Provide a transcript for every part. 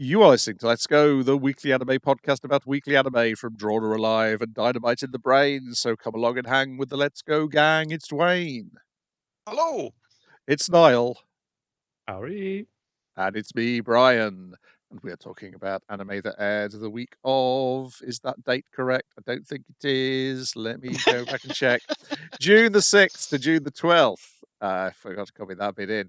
You are listening to Let's Go, the weekly anime podcast about weekly anime from Drawn or Alive and Dynamite in the Brain. So come along and hang with the Let's Go gang. It's Dwayne. Hello. It's Niall. Howdy. And it's me, Brian. And we are talking about anime that aired the week of. Is that date correct? I don't think it is. Let me go back and check. June the 6th to June the 12th. I forgot to copy that bit in.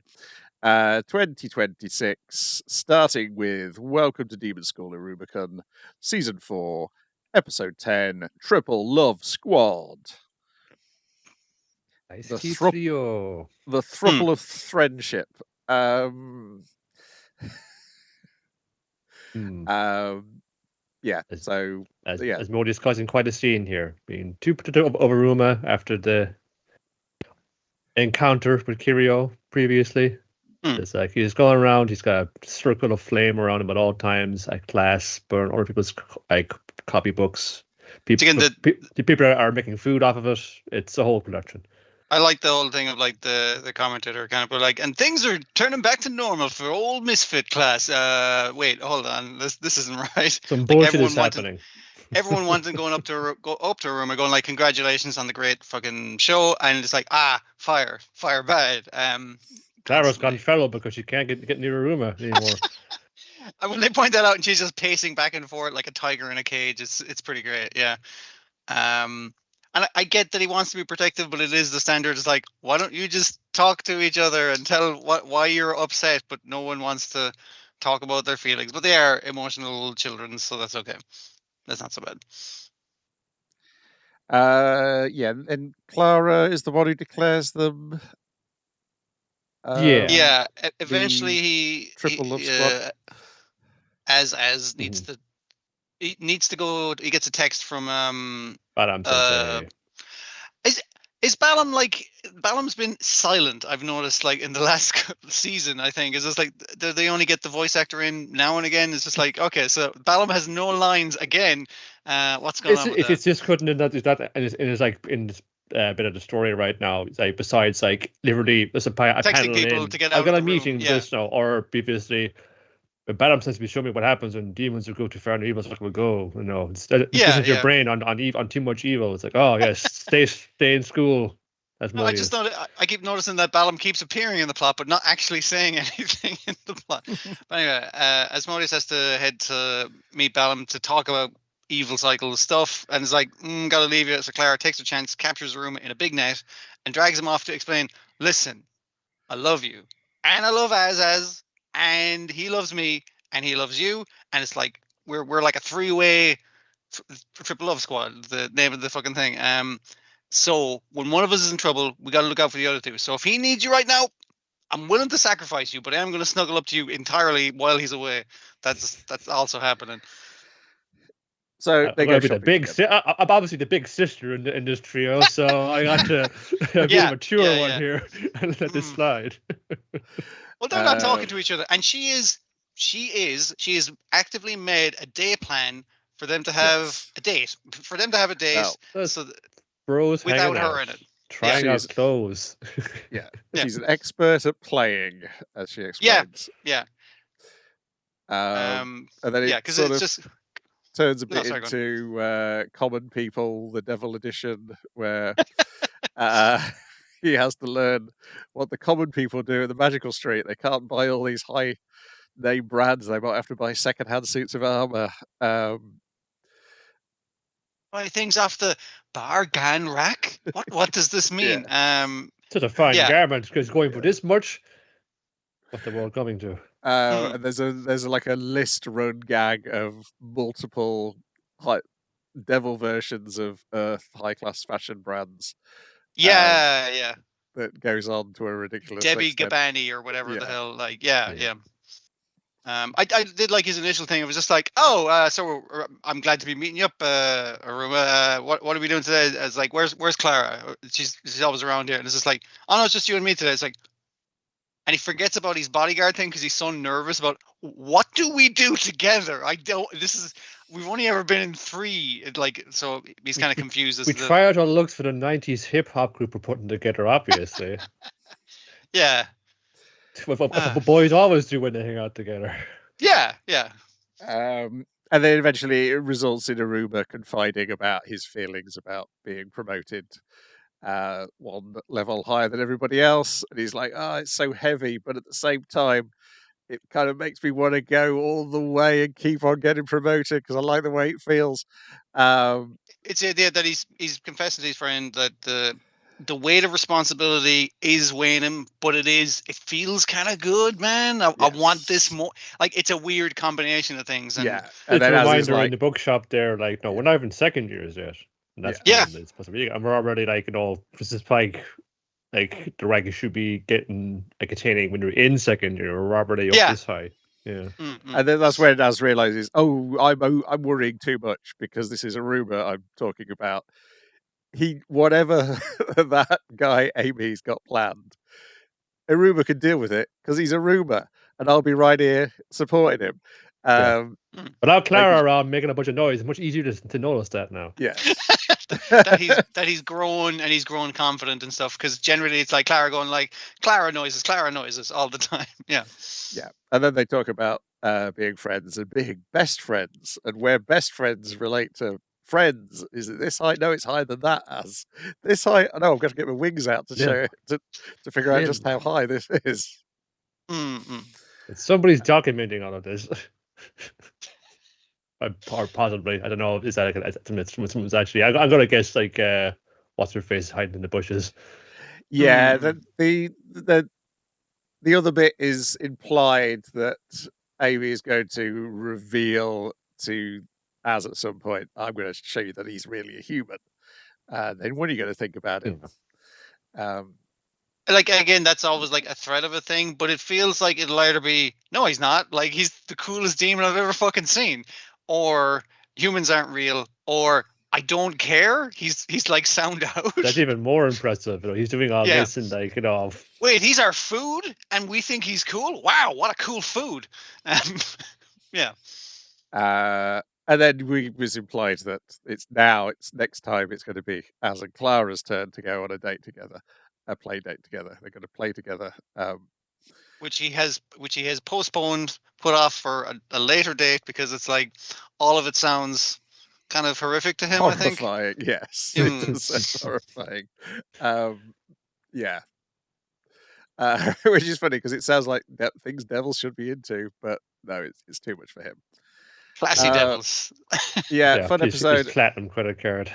2026, starting with Welcome to Demon School in Rubicon, Season 4, Episode 10, Triple Love Squad. Nice The trio. The thruple of friendship. Yeah, As Modi's causing quite a scene here, being too put over Ruma after the encounter with Kirio previously. It's like he's going around, he's got a circle of flame around him at all times at class, burn other people's copybooks. People are making food off of it. It's a whole production. I like the whole thing of like the commentator kind of, but like, and things are turning back to normal for old misfit class. Wait, hold on, this isn't right. Some bullshit is happening. Everyone wanted going up to a room and going like, congratulations on the great fucking show, and it's like, fire bad. Clara's gone feral because she can't get near Ruma anymore. And when they point that out, and she's just pacing back and forth like a tiger in a cage, it's pretty great, yeah. And I get that he wants to be protective, but it is the standard. It's like, why don't you just talk to each other and tell why you're upset, but no one wants to talk about their feelings. But they are emotional children, so that's okay. That's not so bad. Yeah, and Clara is the one who declares them. Yeah. Eventually, he Triple Love Squad. As needs to. He needs to go. He gets a text from Balam Sensei. Is Balam like Balam's been silent? I've noticed like in the last season. I think is just like they only get the voice actor in now and again. It's just like, okay, so Balam has no lines again. What's going on? It's just couldn't and it's like in this bit of the story right now. It's like besides like literally there's a panel people in. To get out I've got of a meeting room. this now or previously. Balam says to show me what happens when demons will go too far and evil will go. You know, your brain on too much evil. It's like, oh yes, stay in school. That's I just thought I keep noticing that Balam keeps appearing in the plot, but not actually saying anything in the plot. But anyway, Asmodeus has to head to meet Balam to talk about evil cycle stuff, and it's like, gotta leave you. So Clara takes a chance, captures the room in a big net, and drags him off to explain. Listen, I love you, and I love Az. And he loves me, and he loves you, and it's like we're like a three-way triple love squad. The name of the fucking thing. So when one of us is in trouble, we got to look out for the other two. So if he needs you right now, I'm willing to sacrifice you, but I am going to snuggle up to you entirely while he's away. That's also happening. So they go shopping. I'm obviously the big sister in this trio, so I got to be a mature one here and let this slide. Well, they're not talking to each other, and she is actively made a day plan for them to have a date. For them to have a date, so bros without her in it, trying out clothes. Yeah, she's an expert at playing, as she explains. Yeah. And then it sort of just turns a bit into Common People, the Devil Edition, where. He has to learn what the common people do in the magical street. They can't buy all these high name brands. They might have to buy secondhand suits of armor. Buy things off the bargain rack. What does this mean? To the fine garment because going for this much. What the world coming to? And there's like a list run gag of multiple devil versions of Earth high class fashion brands. Yeah. That goes on to a ridiculous Debbie extent. Gabani or whatever the hell. Like, yeah. I did like his initial thing. It was just like, so I'm glad to be meeting you up, Aruma. What are we doing today? It's like, where's Clara? She's always around here. And it's just like, oh no, it's just you and me today. It's like, and he forgets about his bodyguard thing because he's so nervous about what do we do together. We've only ever been in 3, like, so he's kind of confused. We try out our looks for the 90s hip hop group we're putting together, obviously. Yeah. What boys always do when they hang out together. Yeah. And then eventually it results in Aruma confiding about his feelings about being promoted one level higher than everybody else. And he's like, oh, it's so heavy. But at the same time, it kind of makes me want to go all the way and keep on getting promoted because I like the way it feels. It's the idea that he's confessing to his friend that the weight of responsibility is weighing him, but it feels kind of good, man. I want this more. Like, it's a weird combination of things. And it's a reminder in the bookshop there, like, no, we're not even second years yet. And that's it's supposed to be. And we're already like, this is like the rank should be getting like attaining when you're in second year. We're already up this high. Yeah. Mm-hmm. And then that's where Naz realizes, I'm worrying too much because this is Aruma I'm talking about. Whatever that guy Amy's got planned, Aruma can deal with it because he's Aruma, and I'll be right here supporting him. Without Clara around making a bunch of noise, it's much easier to notice that now. Yeah. that he's grown and he's grown confident and stuff, because generally it's like Clara going like Clara noises all the time. Yeah. And then they talk about being friends and being best friends, and where best friends relate to friends. Is it this high? No, it's higher than that. As this high? No, I've got to get my wings out to show it, to figure out just how high this is. Somebody's documenting all of this. Or possibly, I don't know. Is that someone's actually? I'm gonna guess like what's her face hiding in the bushes. Yeah, the other bit is implied that Amy is going to reveal to Az at some point, I'm going to show you that he's really a human. Then what are you going to think about him? Like, again, that's always like a threat of a thing, but it feels like it'll either be, no, he's not. Like, he's the coolest demon I've ever fucking seen. Or humans aren't real. Or I don't care. He's like sound out. That's even more impressive. He's doing all this and like, wait, he's our food and we think he's cool? Wow, what a cool food. Yeah. And then we was implied that it's next time it's going to be Az and Clara's turn to go on a date together, a play date together. They're going to play together. Which he has postponed, put off for a later date, because it's like all of it sounds kind of horrific to him. Horrifying, I think. Yes, it does sound horrifying. Yeah, which is funny because it sounds like things devils should be into, but no, it's too much for him. Classy devils. Yeah, fun episode. Platinum credit card.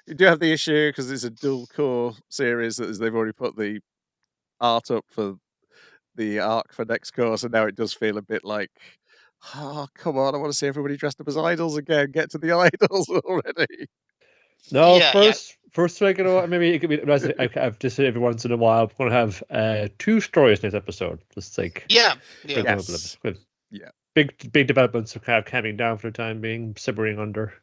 You do have the issue because it's a dual core series that they've already put the art up for the arc for next course, and now it does feel a bit like, oh, come on, I want to see everybody dressed up as idols again. Get to the idols already. No, first, like, maybe it could be. I've just said every once in a while, I'm going to have 2 stories next episode. Just like big developments are kind of calming down for the time being, simmering under.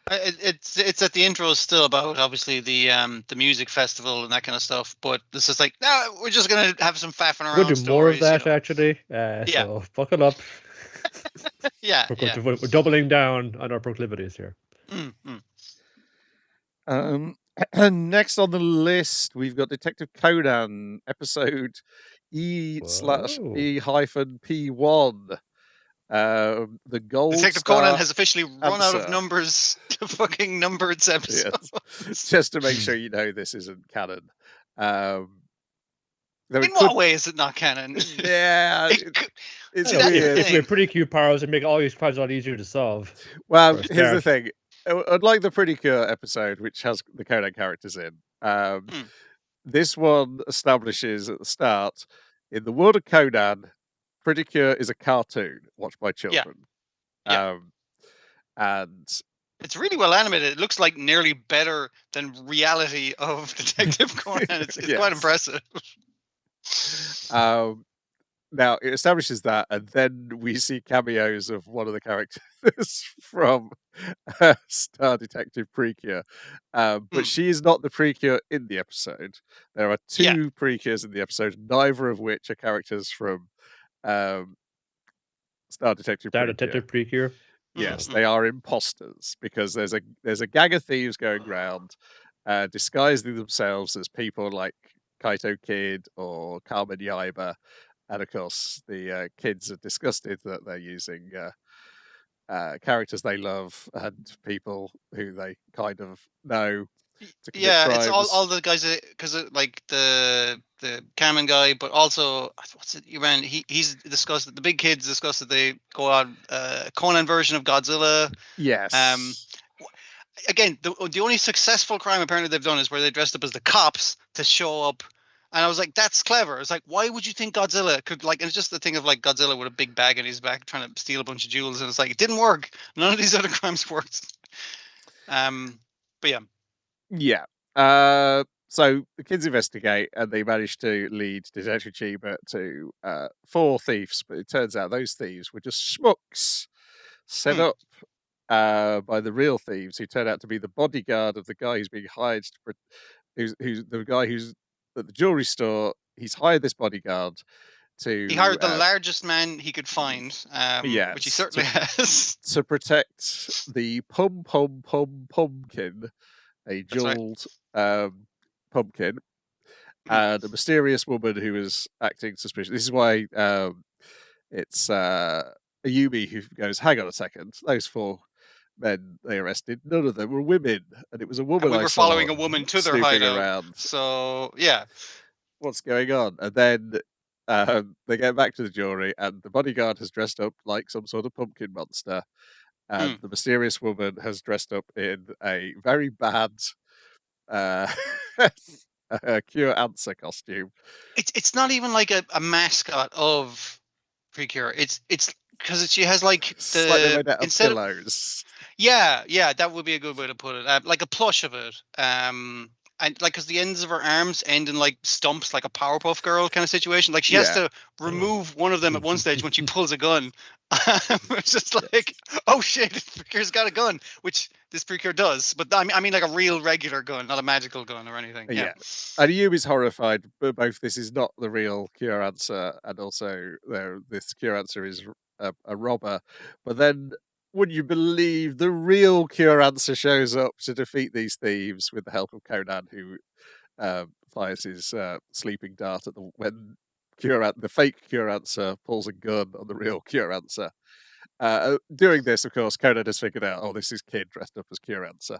It's at the intro still about obviously the music festival and that kind of stuff, but this is like, no, we're just gonna have some faffing around. We'll do more of that actually. So buckle up. We're doubling down on our proclivities here. Next on the list, we've got Detective Conan episode E/E-P1. The Gold Detective Conan has officially run out of numbers to fucking number its episodes. Yes. Just to make sure you know this isn't canon. In what way is it not canon? Yeah, it's weird. It's been pretty cute powers and make all these problems a lot easier to solve. Well, here's the thing. Unlike the Pretty Cure episode, which has the Conan characters in, this one establishes at the start, in the world of Conan, Pretty Cure is a cartoon watched by children. And it's really well animated. It looks like nearly better than reality of Detective Conan. It's quite impressive. Now it establishes that, and then we see cameos of one of the characters from Star Detective Precure. But she is not the Precure in the episode. There are 2 Precures in the episode, neither of which are characters from Star Detective Precure. Yes, they are imposters because there's a gang of thieves going around, disguising themselves as people like Kaito Kid or Carmen Yaiba, and of course the kids are disgusted that they're using characters they love and people who they kind of know to commit crimes. It's all the guys because like the Kamen guy, but also what's it? You ran. He's discussed it. The big kids discussed that they go on Conan version of Godzilla. Yes. Again, the only successful crime apparently they've done is where they dressed up as the cops to show up. And I was like, that's clever. It's like, why would you think Godzilla could and it's just the thing of like Godzilla with a big bag in his back trying to steal a bunch of jewels, and it's like it didn't work. None of these other crimes worked. But yeah. Yeah. So the kids investigate and they manage to lead Detective Chiba to 4 thieves, but it turns out those thieves were just schmucks set up by the real thieves, who turn out to be the bodyguard of the guy who's being hired to who's the guy who's at the jewelry store. He's hired this bodyguard to. He hired the largest man he could find, which he certainly has, to protect the pumpkin, a jeweled pumpkin, and a mysterious woman who is acting suspicious. This is why it's Ayumi who goes, "Hang on a second, those 4 men they arrested, none of them were women, and it was a woman." And we were following a woman to their hideout around. So yeah, what's going on? And then they get back to the jury, and the bodyguard has dressed up like some sort of pumpkin monster, and the mysterious woman has dressed up in a very bad Cure Answer costume. It's not even like a mascot of Precure. It's because she has like the instead of pillows. Yeah, that would be a good way to put it. Like a plush of it. And like, because the ends of her arms end in like stumps, like a Powerpuff Girl kind of situation. Like she has to remove one of them at one stage when she pulls a gun. It's just like, oh shit, Precure's got a gun, which this Precure does. But I mean like a real regular gun, not a magical gun or anything. Yeah. And Yumi's horrified, but both this is not the real Cure Answer, and also this Cure Answer is a robber. But then, would you believe the real Cure Answer shows up to defeat these thieves with the help of Conan, who fires his sleeping dart at when the fake Cure Answer pulls a gun on the real Cure Answer. Doing this, of course, Conan has figured out, oh, this is Kid dressed up as Cure Answer,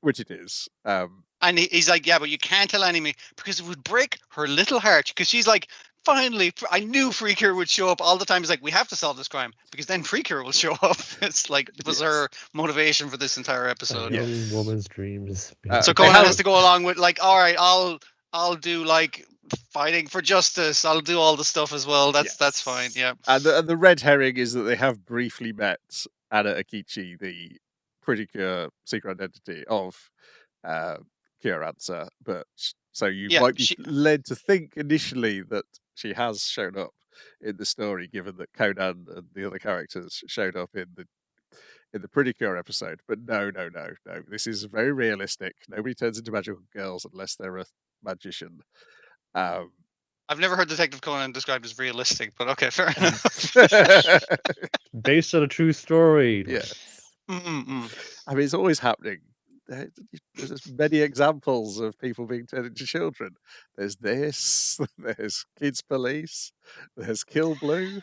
which it is. And he's like, yeah, but you can't tell anybody because it would break her little heart, because she's like, finally, I knew Precure would show up all the time. He's like, we have to solve this crime because then Precure will show up. It's like, it was her motivation for this entire episode. A young woman's dreams. So Conan has to go along with like, all right, I'll do like fighting for justice. I'll do all the stuff as well. That's fine. Yeah. And the red herring is that they have briefly met Anna Akichi, the Precure secret identity of Cure Answer, but so you might be led to think initially that she has shown up in the story, given that Conan and the other characters showed up in the Precure episode. But no. This is very realistic. Nobody turns into magical girls unless they're a magician. I've never heard Detective Conan described as realistic, but okay, fair enough. Based on a true story. Yeah. I mean, it's always happening. There's many examples of people being turned into children. There's this, there's Kids Police, there's Kill Blue.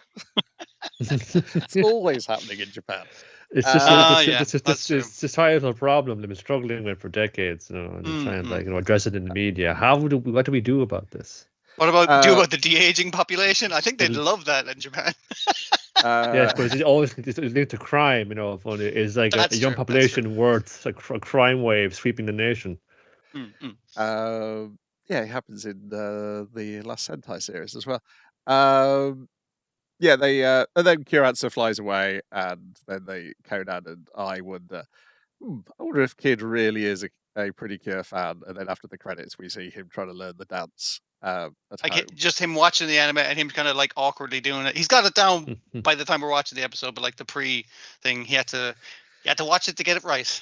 It's always happening in Japan. It's just it's societal problem they've been struggling with for decades, and trying to address it in the media. What do we do about this? What about the de-aging population? I think they'd love that in Japan. Yes, but it's always linked to crime. It's like a young population worth like a crime wave sweeping the nation. It happens in the last Sentai series as well. They and then Cure Answer flies away, and then Conan and I wonder, I wonder if Kid really is a Precure fan. And then after the credits, we see him trying to learn the dance. Just him watching the anime and him kind of like awkwardly doing it. He's got it down by the time we're watching the episode, but like the pre thing, he had to watch it to get it right.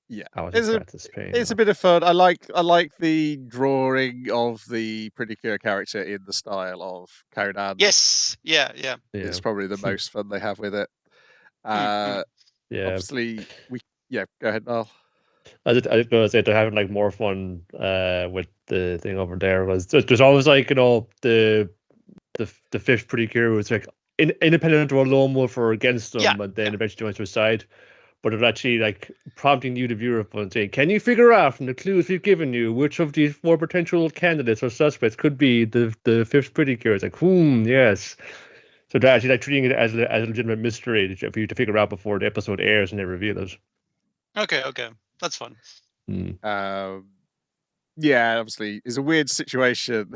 Yeah, it's a bit of fun. I like the drawing of the Precure character in the style of Conan. Yes, yeah. It's probably the most fun they have with it. Obviously, go ahead, Niall. I was going to say they're having like more fun with the thing over there. Was there's always like the fifth pretty cure was like independent or lone wolf or against them, but then eventually joins their side. But it's actually like prompting you, the viewer, and saying, "Can you figure out from the clues we've given you which of these 4 potential candidates or suspects could be the fifth pretty cure?" It's like, yes. So they're actually like treating it as a legitimate mystery for you to figure out before the episode airs and they reveal it. Okay, that's fun. Yeah, obviously, it's a weird situation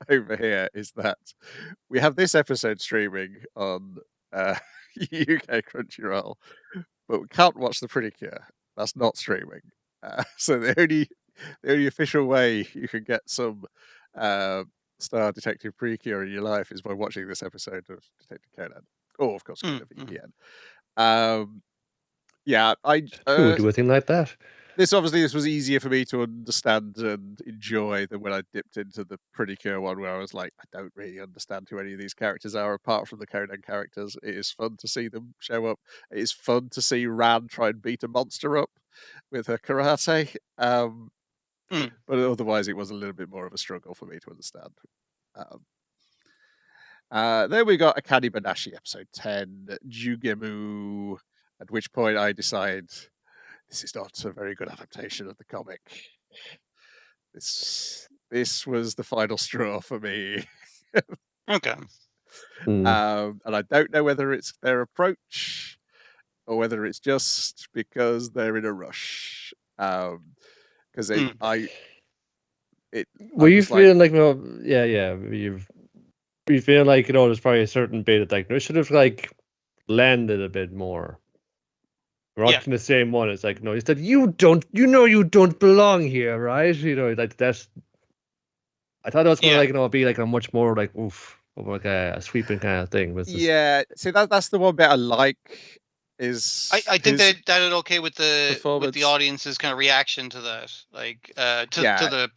over here. Is that we have this episode streaming on UK Crunchyroll, but we can't watch The Pretty Cure. That's not streaming. So the only official way you can get some Star Detective Precure in your life is by watching this episode of Detective Conan, or of course, get a VPN. Yeah, who would do a thing like that? This was easier for me to understand and enjoy than when I dipped into the Pretty Cure one, where I was like, I don't really understand who any of these characters are apart from the Conan characters. It is fun to see them show up. It is fun to see Ran try and beat a monster up with her karate. But otherwise, it was a little bit more of a struggle for me to understand. Then we got Akane Banashi, episode 10, Jugemu, at which point I decide this is not a very good adaptation of the comic. This was the final straw for me. Okay. And I don't know whether it's their approach or whether it's just because they're in a rush. Because were you feeling like, you feel like, there's probably a certain bit of like, they should have like landed a bit more. We're watching the same one. It's like, no, he said, you don't belong here, right? Like that's. I thought it was going to be like a much more like like a sweeping kind of thing. See, that's the one bit I like. I think they did it okay with the audience's kind of reaction to that, like to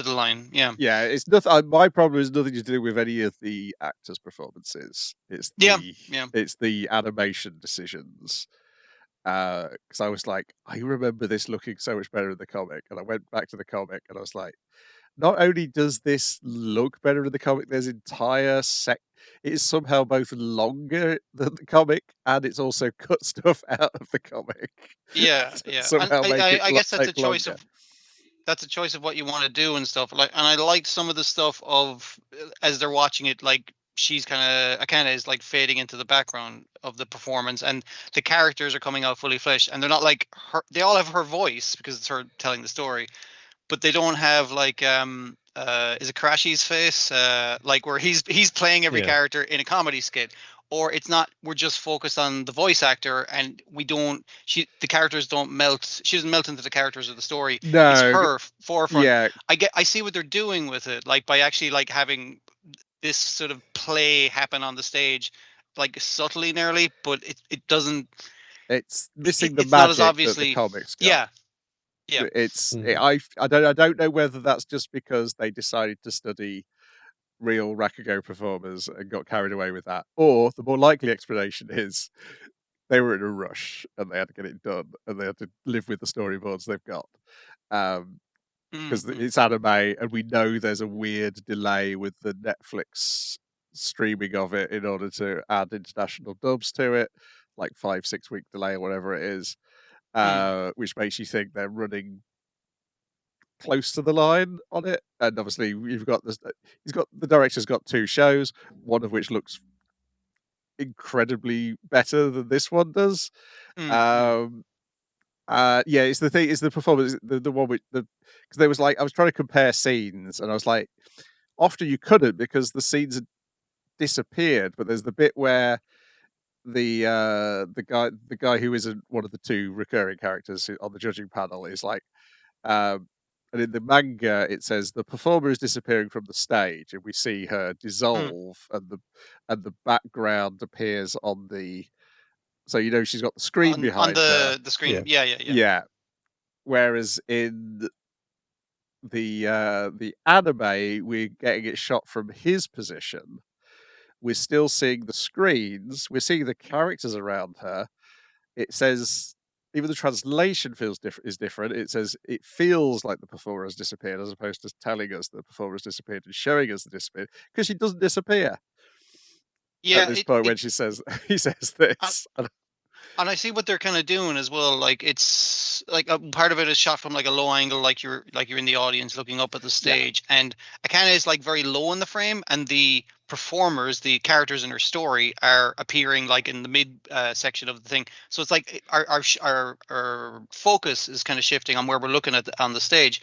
the line. Yeah, it's nothing. My problem is nothing to do with any of the actors' performances. It's the animation decisions. Because I was like, I remember this looking so much better in the comic, and I went back to the comic, and I was like, not only does this look better in the comic, there's entire it is somehow both longer than the comic, and it's also cut stuff out of the comic. Somehow I guess that's a choice of. That's a choice of what you want to do and stuff. Like, and I liked some of the stuff of as they're watching it, like she's Akane is like fading into the background of the performance, and the characters are coming out fully fleshed, and they're not like her. They all have her voice because it's her telling the story, but they don't have like is it Karashi's face, like where he's playing every character in a comedy skit. Or it's not. We're just focused on the voice actor, and the characters don't melt. She doesn't melt into the characters of the story. No, it's her forefront. Yeah, I see what they're doing with it, like by actually like having this sort of play happen on the stage, like subtly, nearly, but it doesn't. It's missing the magic that the comics got. Yeah. I don't know whether that's just because they decided to study real Rakugo performers and got carried away with that, or the more likely explanation is they were in a rush and they had to get it done and they had to live with the storyboards they've got, because it's anime and we know there's a weird delay with the Netflix streaming of it in order to add international dubs to it, like 5-6 week delay or whatever it is, which makes you think they're running close to the line on it. And obviously you've got this, the director's got 2 shows, one of which looks incredibly better than this one does. It's the thing, is the performance, the one with because there was like, I was trying to compare scenes and I was like, often you couldn't because the scenes had disappeared, but there's the bit where the guy who isn't one of the 2 recurring characters on the judging panel is like, and in the manga, it says the performer is disappearing from the stage, and we see her dissolve, and the background appears on the. So she's got the screen behind her. On the screen, yeah. Whereas in the anime, we're getting it shot from his position. We're still seeing the screens. We're seeing the characters around her. It says even the translation is different. It says it feels like the performer has disappeared, as opposed to telling us the performer has disappeared and showing us the disappeared, because she doesn't disappear. Yeah, at this point when she says he says this. And I see what they're kind of doing as well. Like it's like a part of it is shot from like a low angle, like you're in the audience looking up at the stage, and Akane is like very low in the frame, and the performers, the characters in her story, are appearing like in the mid section of the thing. So it's like our focus is kind of shifting on where we're looking at on the stage.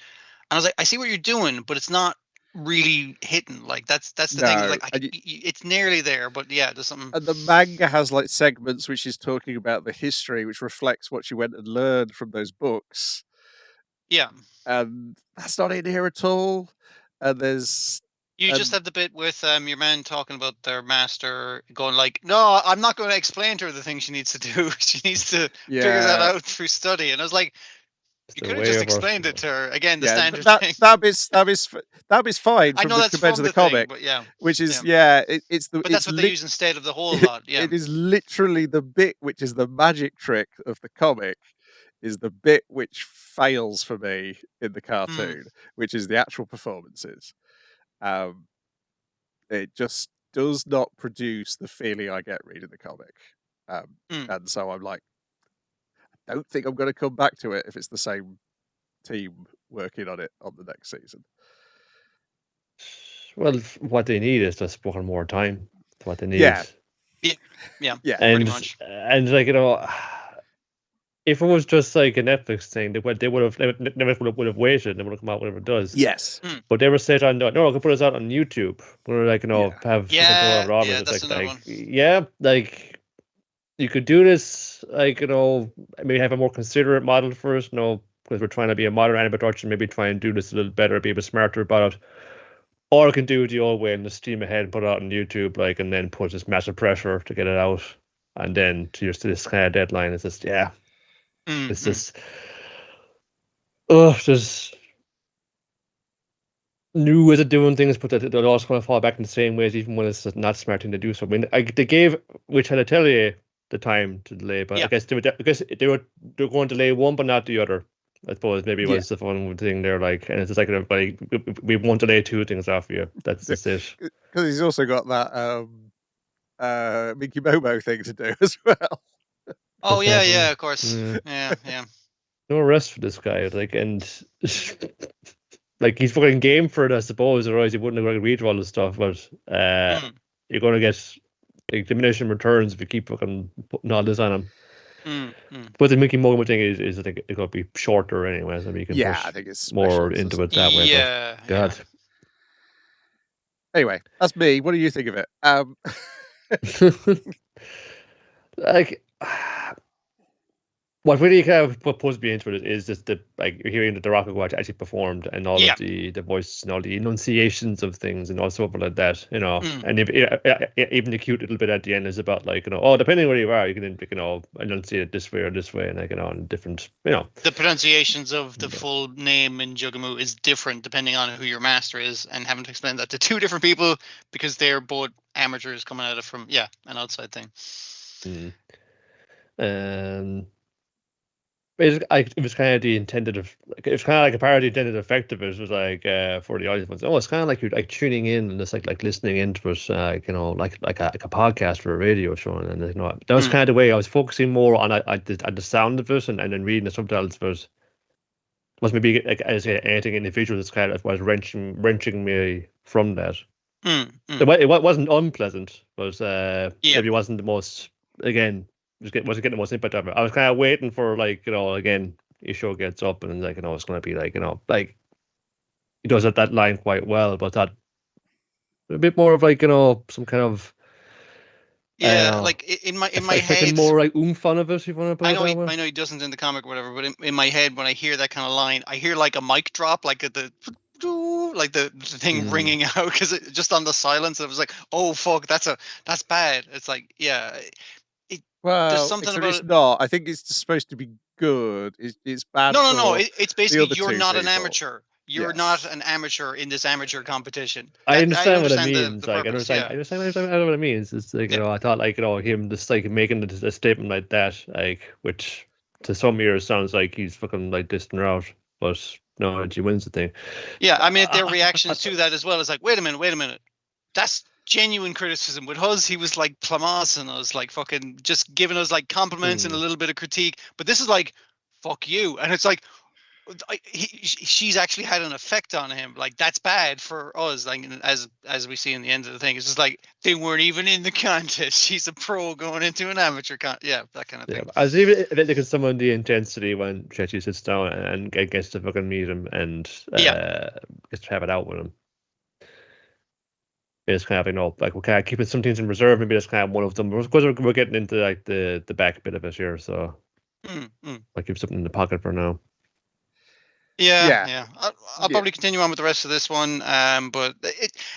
And I was like, I see what you're doing, but it's not really hitting. Like that's the thing. Like it's nearly there, but yeah, there's something. And the manga has like segments which is talking about the history, which reflects what she went and learned from those books. Yeah, and that's not in here at all. And there's just have the bit with your man talking about their master going like, no, I'm not going to explain to her the thing she needs to do. She needs to figure that out through study. And I was like, you could have just explained it to her again. The standard thing. That is fine. I know that's compared to the comic, thing, but which is it's the. But that's what they use instead of the whole lot. Yeah, it is literally the bit which is the magic trick of the comic, is the bit which fails for me in the cartoon, which is the actual performances. It just does not produce the feeling I get reading the comic, and so I'm like, I don't think I'm going to come back to it if it's the same team working on it on the next season. Well, what they need is just one more time. That's what they need. Yeah. And pretty much. And like if it was just like a Netflix thing, they would have waited. They would have come out whenever it does. Yes. But they were saying, no, I can put this out on YouTube. We're like, have that's another one. Like you could do this, like, maybe have a more considerate model for us, because we're trying to be a modern anime production, maybe try and do this a little better, be a bit smarter about it. Or I can do it the old way and just steam ahead and put it out on YouTube, like, and then put this massive pressure to get it out. And then to this kind of deadline, it's just, it's just, just new ways of doing things, but they're also going to fall back in the same ways, even when it's not a smart thing to do. So, I mean, they gave Witch Atelier the time to delay, but I guess they were going to delay one, but not the other. I suppose maybe it was the fun thing there, like, and it's just like, we won't delay two things off you. That's just it. Because he's also got that Mickey Momo thing to do as well. Oh yeah, of course. Yeah. No rest for this guy, like, and like he's fucking game for it, I suppose. Otherwise, he wouldn't have read all this stuff. But you're going to get like diminishing returns if you keep fucking putting all this on him. But the Mickey Momo thing is I think it's going to be shorter anyway, so you can push I think it's more into it that way. Yeah. God. Anyway, that's me. What do you think of it? Like, what really kind of pulls me into it is just hearing that the Rakugo actually performed, and all of the voices and all the enunciations of things and all stuff like that, and even the cute little bit at the end is about like, depending where you are, you can enunciate it this way or this way, and like, on different, the pronunciations of the full name in Jugamu is different depending on who your master is, and having to explain that to two different people because they're both amateurs coming at it from an outside thing. It was kind of the intended it was kind of like a part of the intended effect of it. It was like for the audience, it's kind of like you're like tuning in and just like listening into it, like a podcast or a radio show, and that was kind of the way I was focusing more on the sound of it, and then reading the subtitles of it was maybe like as anything individual that's kind of was wrenching me from that. It wasn't unpleasant, but maybe it wasn't the most, again, wasn't getting the most impact of it. I was kind of waiting for, like, again, Isho gets up and like, it's going to be like, like he does that line quite well, but that a bit more of like, some kind of like in my head, more like oomph on of it. If you want to put I know he doesn't in the comic or whatever, but in my head, when I hear that kind of line, I hear like a mic drop, like the thing ringing out, because just on the silence, it was like, oh fuck, that's bad. It's like, well, there's something about it's not. I think it's supposed to be good. It's bad. No. It's basically you're not an amateur. You're not an amateur in this amateur competition. I understand what it means. I understand what it means. It's like, I thought like, him just like making a statement like that, like, which to some ears sounds like he's fucking like dissing her out, but no, she wins the thing. Yeah, I mean, their reactions to that as well is like, wait a minute, that's genuine criticism. With us, he was like plamassing us, like fucking just giving us like compliments and a little bit of critique. But this is like, fuck you, and it's like, she's actually had an effect on him. Like that's bad for us. Like as we see in the end of the thing, it's just like they weren't even in the contest. She's a pro going into an amateur yeah, that kind of thing. As even if they can summon the intensity when Chetty sits down and gets to fucking meet him and gets to have it out with him. It's kind of like we're kind of keeping some things in reserve. Maybe that's kind of one of them. Because we're getting into like the back bit of it here, so I keep something in the pocket for now. Yeah. I'll probably continue on with the rest of this one. But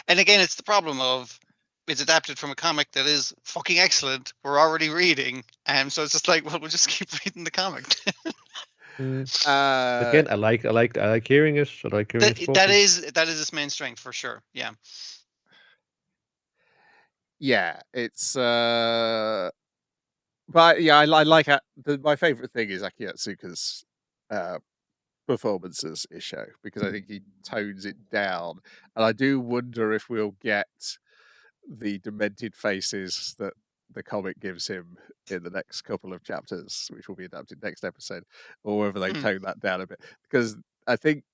and again, it's the problem of it's adapted from a comic that is fucking excellent. We're already reading, so it's just like, well, we'll just keep reading the comic. Again, I like hearing it. I like hearing it. That is its main strength for sure. Yeah. Yeah, it's but yeah, I like my favorite thing is Aki Atsuka's performances is show, because I think he tones it down, and I do wonder if we'll get the demented faces that the comic gives him in the next couple of chapters, which will be adapted next episode, or whether they tone that down a bit, because I think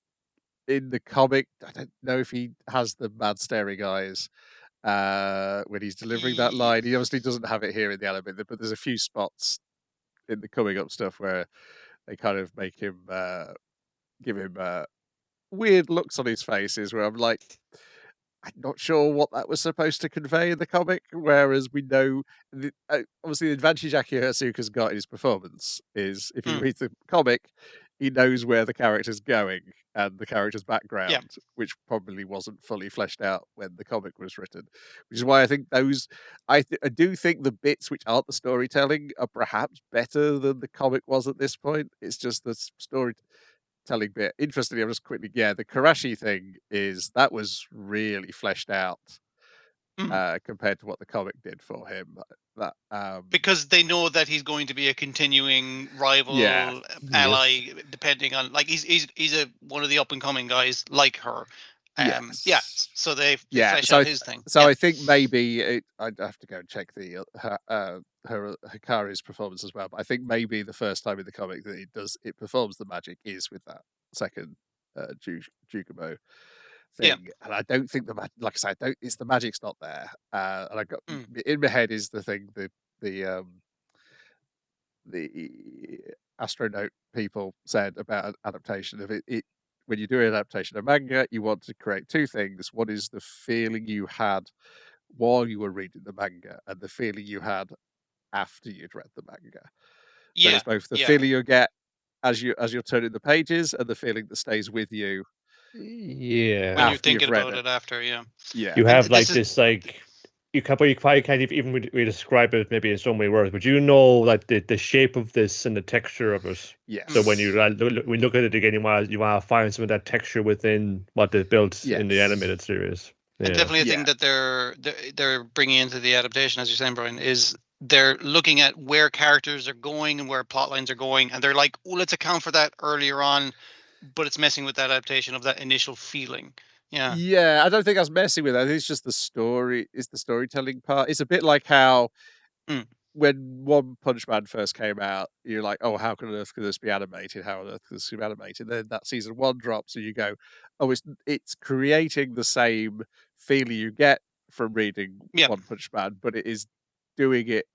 in the comic, I don't know if he has the mad staring eyes when he's delivering that line. He obviously doesn't have it here in the anime, but there's a few spots in the coming up stuff where they kind of make him give him weird looks on his faces where I'm like, I'm not sure what that was supposed to convey in the comic, whereas we know obviously the advantage Aki Atsuka's got in his performance is if you read the comic, he knows where the character's going and the character's background, which probably wasn't fully fleshed out when the comic was written, which is why I think those I do think the bits which aren't the storytelling are perhaps better than the comic was at this point. It's just the storytelling bit. Interestingly, I'm just quickly, the Karashi thing that was really fleshed out compared to what the comic did for him. That because they know that he's going to be a continuing rival ally, depending on like he's one of the up and coming guys like her. So they flesh out his thing. So I think maybe I'd have to go and check the her Hikari's performance as well. But I think maybe the first time in the comic that it performs the magic is with that second Jukumo thing, and I don't think like I said, it's the magic's not there. And I got in my head is the thing the Astronaut people said about an adaptation of it. When you do an adaptation of manga, you want to create two things. One is the feeling you had while you were reading the manga, and the feeling you had after you'd read the manga. So it's both the feeling you get as you're turning the pages, and the feeling that stays with you. Yeah, when you're thinking about it after. You have like this like. You probably can't even we describe it maybe in so many words, but you know like the shape of this and the texture of it. Yeah. So when you look at it again, you want to find some of that texture within what they built in the animated series. And definitely a thing that they're bringing into the adaptation, as you're saying, Brian, is they're looking at where characters are going and where plot lines are going, and they're like, oh, let's account for that earlier on, but it's messing with that adaptation of that initial feeling. Yeah, I don't think I was messing with that. I think it's just the story. It's the storytelling part. It's a bit like how when One Punch Man first came out, you're like, oh, how on earth could this be animated? How on earth could this be animated? Then that season 1 drops, and you go, oh, it's creating the same feeling you get from reading One Punch Man, but it is doing it.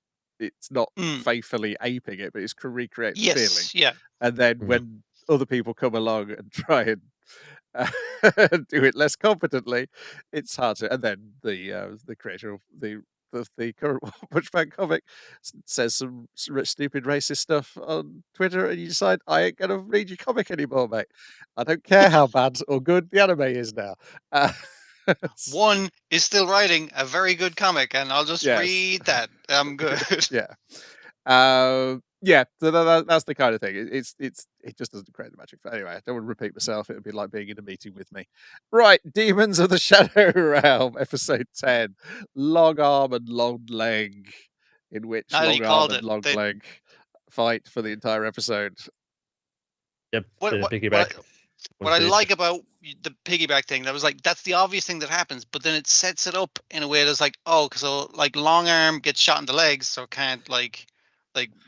It's not faithfully aping it, but it's recreating the feeling. Yeah. And then when other people come along and try and do it less competently, it's hard to. And then the creator of the current One Punch Man comic says some stupid racist stuff on Twitter, and you decide, I ain't gonna read your comic anymore, mate. I don't care how bad or good the anime is now. One is still writing a very good comic, and I'll just read that. I'm good. So that's the kind of thing. It just doesn't create the magic. But anyway, I don't want to repeat myself. It would be like being in a meeting with me. Right, Demons of the Shadow Realm, episode 10, Long Arm and Long Leg, in which Long Arm and Long Leg fight for the entire episode. Yep. What I like about the piggyback thing, that was like, that's the obvious thing that happens, but then it sets it up in a way that's like, oh, so like long arm gets shot in the legs, so can't like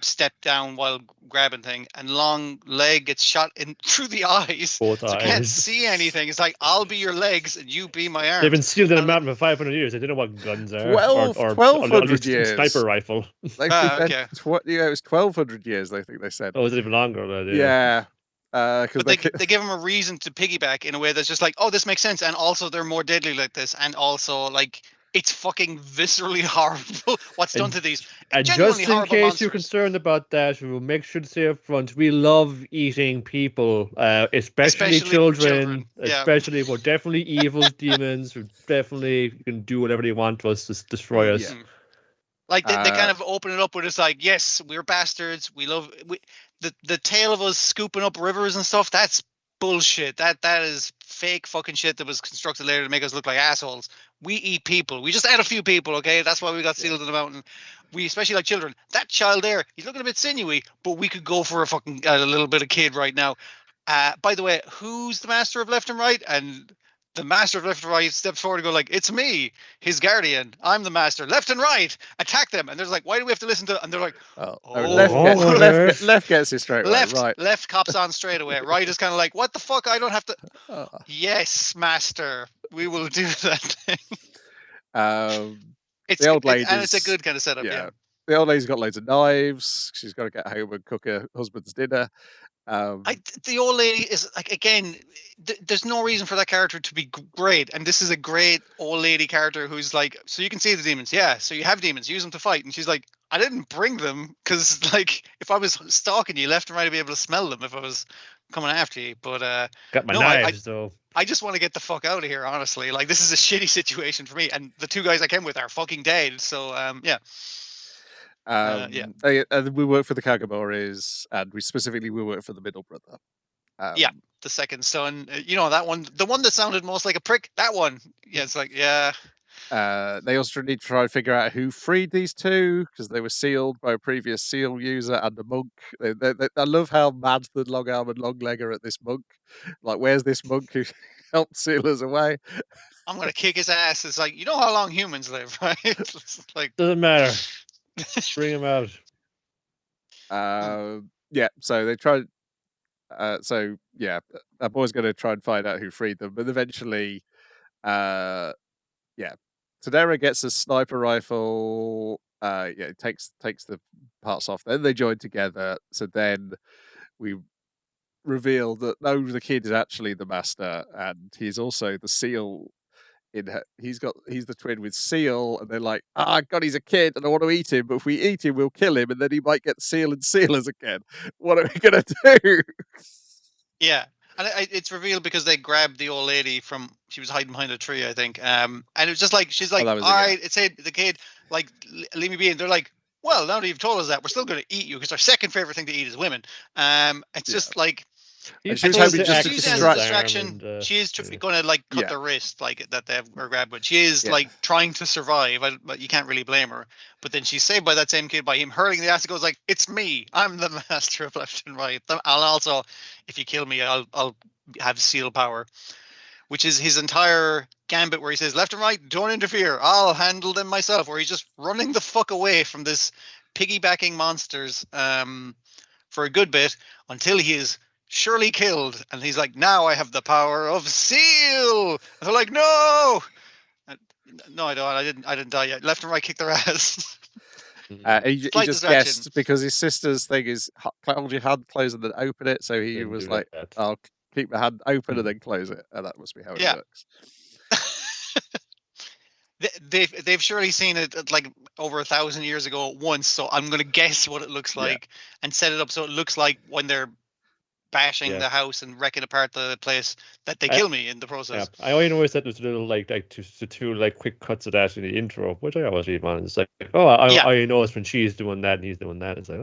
step down while grabbing thing, and long leg gets shot in through the eyes, both so eyes. Can't see anything. It's like, I'll be your legs and you be my arms. They've been sealed in a mountain for 500 years. They didn't know what guns are. 1200 years. Sniper rifle. Okay. It was 1200 years. I think they said. Oh, was it even longer? Yeah. Because they give them a reason to piggyback in a way that's just like, oh, this makes sense, and also they're more deadly like this, and also like it's fucking viscerally horrible what's done to these. And just in case you're concerned about that, we'll make sure to say up front, we love eating people, especially children. Yeah. Especially, we're definitely evil demons who definitely can do whatever they want to us to destroy us. Yeah. Like they kind of open it up with it's like, yes, we're bastards. The tale of us scooping up rivers and stuff, that's bullshit. That is fake fucking shit that was constructed later to make us look like assholes. We eat people. We just ate a few people, okay? That's why we got sealed in the mountain. We especially like children. That child there, he's looking a bit sinewy, but we could go for a little bit of kid right now. By the way, who's the master of left and right? And the master of left and right steps forward and go like, it's me, his guardian. I'm the master. Left and right, attack them. And they're like, why do we have to listen to? And they're like, left gets it straight away. Right. Left cops on straight away. Right is kind of like, what the fuck? I don't have to. Yes, master. We will do that thing. The old lady, and it's a good kind of setup. Yeah. The old lady's got loads of knives. She's got to get home and cook her husband's dinner. The old lady is like, again, there's no reason for that character to be great, and this is a great old lady character who's like, so you can see the demons, yeah, so you have demons, use them to fight. And she's like, I didn't bring them because like if I was stalking you left and right, I'd be able to smell them if I was coming after you. But got my knives though. I just want to get the fuck out of here, honestly. Like, this is a shitty situation for me, and the two guys I came with are fucking dead. So yeah. And we work for the Kagamoris, and we work for the middle brother. The second son. You know, that one, the one that sounded most like a prick. That one. Yeah, it's like, yeah. They also need to try and figure out who freed these two, because they were sealed by a previous seal user and a monk. I love how mad the long arm and long leg are at this monk. Like, where's this monk who helped seal us away? I'm gonna kick his ass. It's like, you know how long humans live, right? It's like, doesn't matter. Bring him out. So they tried. That boy's going to try and find out who freed them, but eventually, Tadera gets a sniper rifle. Takes the parts off. Then they join together. So then we reveal that the kid is actually the master, and he's also the seal. He's the twin with Seal, and they're like, God, he's a kid, and I want to eat him. But if we eat him, we'll kill him, and then he might get Seal and Sealers again. What are we gonna do? Yeah, and it's revealed because they grabbed the old lady she was hiding behind a tree, I think. And it was just like, she's like, all right, it said the kid, like, leave me be. And they're like, well, now that you've told us that, we're still going to eat you, because our second favorite thing to eat is women. It's just like. She was hoping just to distraction. She is going to like cut the wrist, like that they have her grabbed, but she is like trying to survive. But you can't really blame her. But then she's saved by that same kid by him hurling the ass. It goes like, "It's me. I'm the master of left and right. I'll also, if you kill me, I'll have seal power," which is his entire gambit, where he says, "Left and right, don't interfere. I'll handle them myself." Where he's just running the fuck away from this piggybacking monsters for a good bit until he is surely killed, and he's like, now I have the power of Seal. And they're like, no, I don't. I didn't die yet. Left and right kick their ass. He just guessed because his sister's thing is hold your hand, close it, then open it. So he was like, I'll keep my hand open and then close it, and that must be how it works. They've surely seen it like over 1,000 years ago once, so I'm going to guess what it looks like and set it up so it looks like when they're bashing the house and wrecking apart the place that they kill me in the process. I only noticed that there's little like two like quick cuts of that in the intro, which I always leave on. It's like, I know it's when she's doing that and he's doing that. It's like,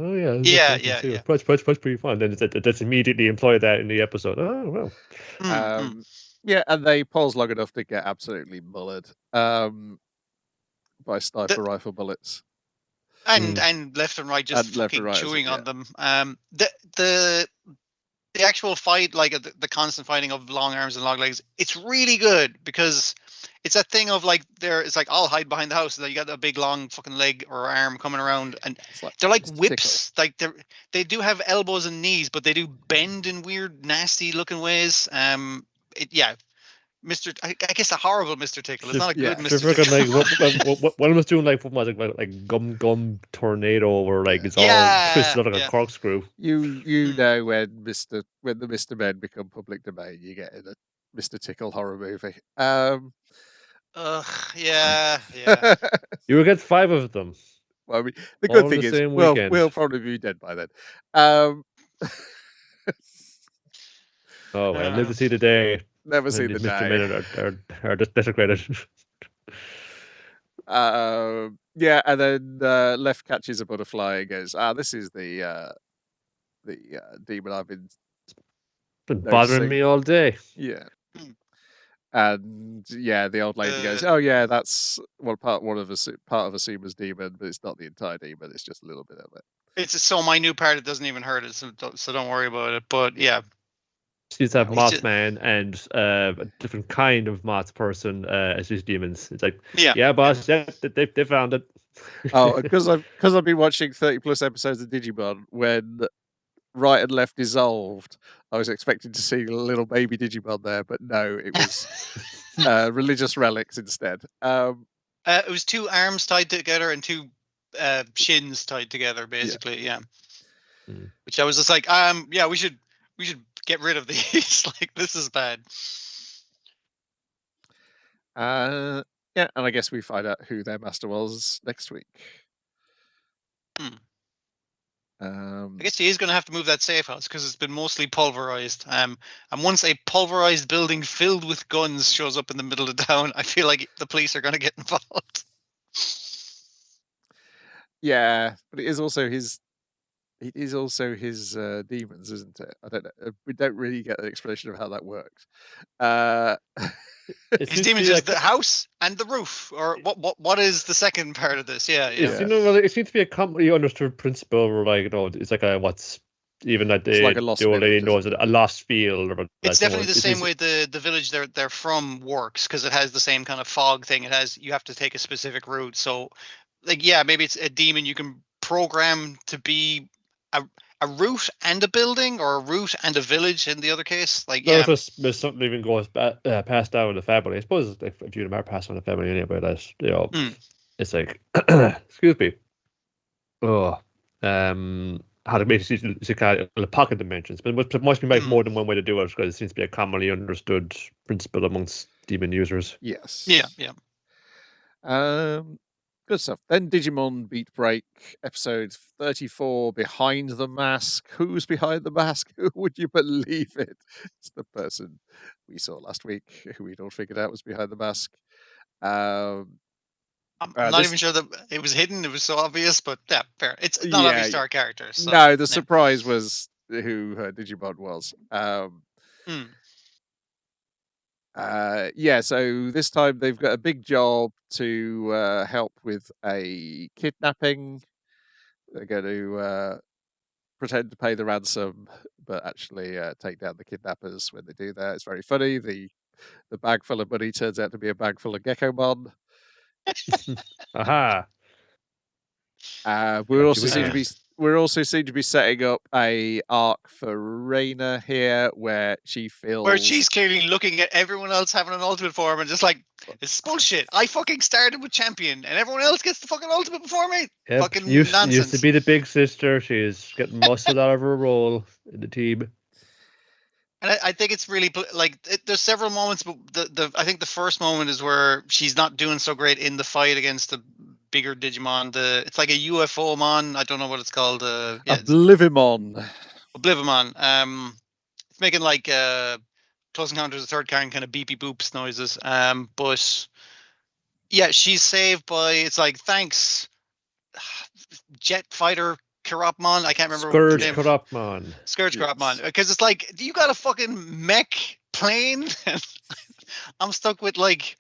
That's pretty fun. Then that's immediately employ that in the episode. Oh well. And they pause long enough to get absolutely mullered by sniper rifle bullets. and left and right just fucking chewing on them. The actual fight, like the constant fighting of long arms and long legs, it's really good because it's that thing of like it's like I'll hide behind the house, and then you got a big long fucking leg or arm coming around, and they're like whips. Like they do have elbows and knees, but they do bend in weird, nasty looking ways. Mr. I guess a horrible Mr. Tickle. It's not a good Mr. Tickle. Like, one was doing like gum tornado, or like it's all twisted like a corkscrew. You know when the Mr. Men become public domain, you get in a Mr. Tickle horror movie. Yeah. You will get 5 of them. Well, I mean, the good thing is, we'll probably be dead by then. I live to see the day. Never seen the day. Mr. Men are just desecrated. And then Left catches a butterfly and goes, this is the demon I've been bothering me all day. Yeah. And the old lady goes, "Oh yeah, that's part of Asuma's demon, but it's not the entire demon. It's just a little bit of it. It's so minute part it doesn't even hurt it, so don't worry about it." But yeah, she used to have Mothman and a different kind of moth person as these demons. It's like, boss, they found it. Oh, because I've been watching 30+ episodes of Digimon. When Right and Left dissolved, I was expecting to see a little baby Digimon there, but no, it was religious relics instead. It was 2 arms tied together and 2 shins tied together, basically. Yeah. Which I was just like, we should get rid of these. Like, this is bad. And I guess we find out who their master was next week. I guess he is going to have to move that safe house because it's been mostly pulverized. And once a pulverized building filled with guns shows up in the middle of town, I feel like the police are going to get involved. Yeah, but it is also his demons, isn't it? I don't know. We don't really get an explanation of how that works. His demons is the house and the roof, or what is the second part of this? Yeah. It seems to be a commonly understood principle, where like it's like a what's even that the old lady knows a lost field. It's definitely the same way the village they're from works, because it has the same kind of fog thing. You have to take a specific route. So, like, maybe it's a demon you can program to be a route and a building, or a route and a village in the other case. Like, there's something even goes passed down in the family. I suppose if you of them are passed on the family anyway, that's it's like excuse me. How to basically kind of pocket dimensions, but it must be more than one way to do it, because it seems to be a commonly understood principle amongst demon users. Yes. Yeah. Good stuff. Then Digimon Beat Break, episode 34, Behind the Mask. Who's behind the mask? Who would you believe it? It's the person we saw last week, who we'd all figured out was behind the mask. I'm not even sure that it was hidden. It was so obvious, but yeah, fair. It's not obvious to our characters. So, no, the surprise was who her Digimon was. So this time they've got a big job to help with a kidnapping. They're going to pretend to pay the ransom, but actually take down the kidnappers when they do that. It's very funny. The bag full of money turns out to be a bag full of Gekomon. Aha! We're also seem to be setting up a arc for Reina here, where she's clearly looking at everyone else having an ultimate form and just like, it's bullshit. I fucking started with champion and everyone else gets the fucking ultimate before me. Yep. Fucking nonsense. Used to be the big sister. She's getting muscled out of her role in the team. And I think it's really like there's several moments, but I think the first moment is where she's not doing so great in the fight against the bigger Digimon. It's like a UFO mon. I don't know what it's called. Oblivimon. It's making like Close Encounters of the Third Kind kind of beepy boops noises. But yeah, she's saved by, it's like, thanks, Jet Fighter Karatmon. I can't remember Scourge Karatmon. Scourge Karatmon. Because it's like, you got a fucking mech plane? I'm stuck with like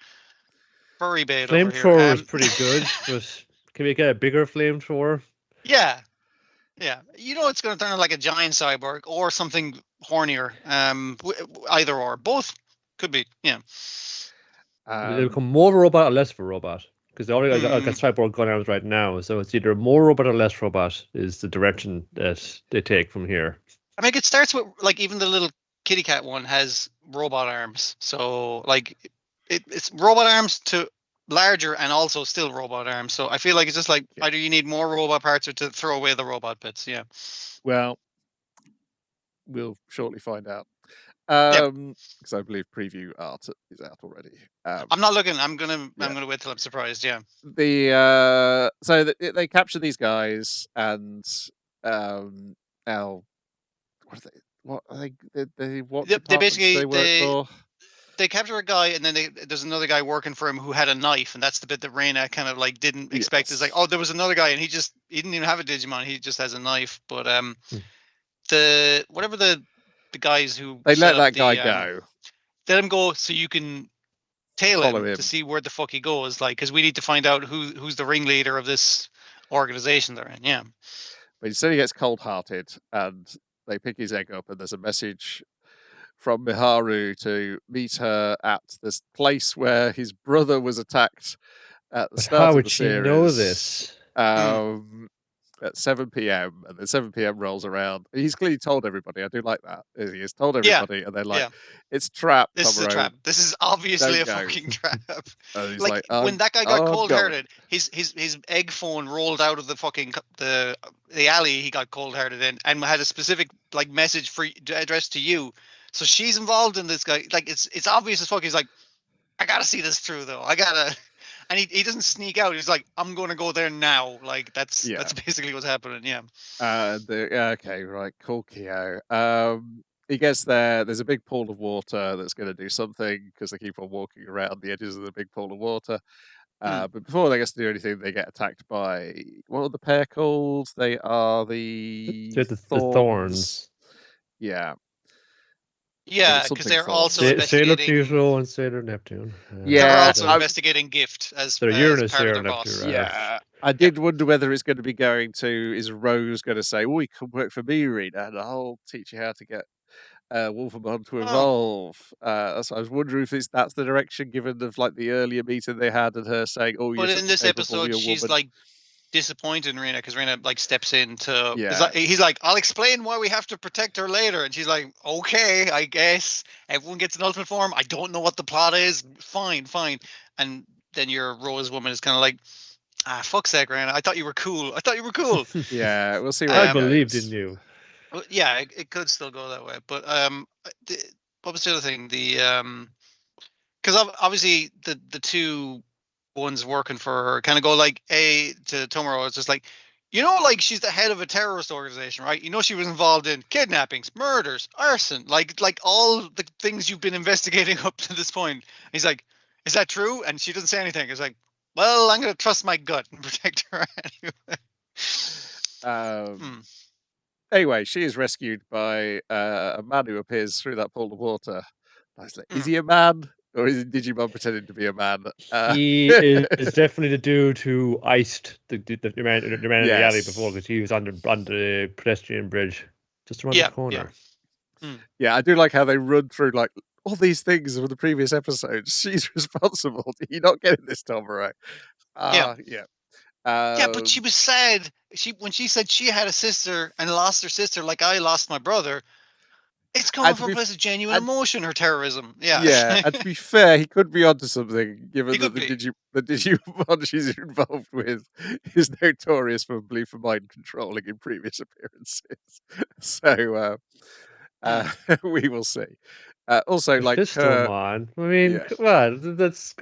furry bait. Flamethrower is pretty good, but Can we get a bigger flamethrower? Yeah. Yeah. You know, it's going to turn into like a giant cyborg or something hornier. Either or. Both could be. Yeah. They become more of a robot or less of a robot? Because they already got cyborg gun arms right now, so it's either more robot or less robot is the direction that they take from here. I mean, it starts with like even the little kitty cat one has robot arms, so like it's robot arms to larger and also still robot arms. So I feel like it's just like either you need more robot parts or to throw away the robot bits. Yeah. Well, we'll shortly find out. Because I believe preview art is out already. I'm not looking. I'm gonna wait till I'm surprised. Yeah. So they capture these guys and now what are they? They basically they work for? They capture a guy, and then there's another guy working for him who had a knife, and that's the bit that Reina kind of like didn't expect. It's like, oh, there was another guy, and he didn't even have a Digimon. He just has a knife. But the guys who they let that guy go. Let him go so you can tail him to see where the fuck he goes. Like, because we need to find out who's the ringleader of this organization they're in. Yeah. But he said he gets cold-hearted, and they pick his egg up, and there's a message from Miharu to meet her at this place where his brother was attacked at the start of the series. How would she know this? At 7 p.m. and then 7 p.m. rolls around. He's clearly told everybody. I do like that. He has told everybody, and they're like, "It's a trap. This is a trap. This is obviously a fucking trap." Like when that guy got cold-hearted, his egg phone rolled out of the fucking the alley he got cold-hearted in, and had a specific like message addressed to you. So she's involved in this guy. Like it's obvious as fuck. He's like, I gotta see this through though. I gotta. And he doesn't sneak out. He's like, I'm going to go there now. Like, that's basically what's happening, yeah. Okay, right. Cool, Kyo. He gets there. There's a big pool of water that's going to do something because they keep on walking around the edges of the big pool of water. But before they get to do anything, they get attacked by, what are the pair called? They are the Thorns. Yeah. Yeah, because they're also investigating... Sailor Pluto and Sailor Neptune. They're also investigating Gift as Uranus, part Sailor of their boss. Neptune, yeah. I did wonder whether it's going to be going to... Is Rose going to say, oh, you can work for me, Rena, and I'll teach you how to get Wolfamon to evolve. So I was wondering if that's the direction, given of like the earlier meeting they had and her saying, oh, but in this episode, she's like disappointed in Reina because Reina like steps in to he's like, I'll explain why we have to protect her later, and she's like, okay, I guess everyone gets an ultimate form. I don't know what the plot is. Fine. And then your Rose woman is kind of like, fuck's sake, Reina, I thought you were cool. Yeah, we'll see. I believed in you. Well, yeah, it could still go that way, but what was the other thing? Because obviously the two ones working for her kind of go like to Tomura. It's just like, like she's the head of a terrorist organization, right? She was involved in kidnappings, murders, arson, like all the things you've been investigating up to this point. He's like, is that true? And she doesn't say anything. It's like, well, I'm gonna trust my gut and protect her anyway. Anyway, she is rescued by a man who appears through that pool of water. I was like, is he a man? Or is Digimon pretending to be a man? He is definitely the dude who iced the man in the alley before, because he was on the pedestrian bridge just around the corner. Yeah, I do like how they run through like all these things from the previous episodes. She's responsible. You're not getting this, Tomura. Yeah, but she was sad. When she said she had a sister and lost her sister, like I lost my brother. It's coming from a place of genuine emotion, her terrorism. Yeah, and to be fair, he could be onto something, given that the Digimon she's involved with is notorious for belief of mind controlling in previous appearances. So we will see. Also, like Sistermon. I mean, come on, that's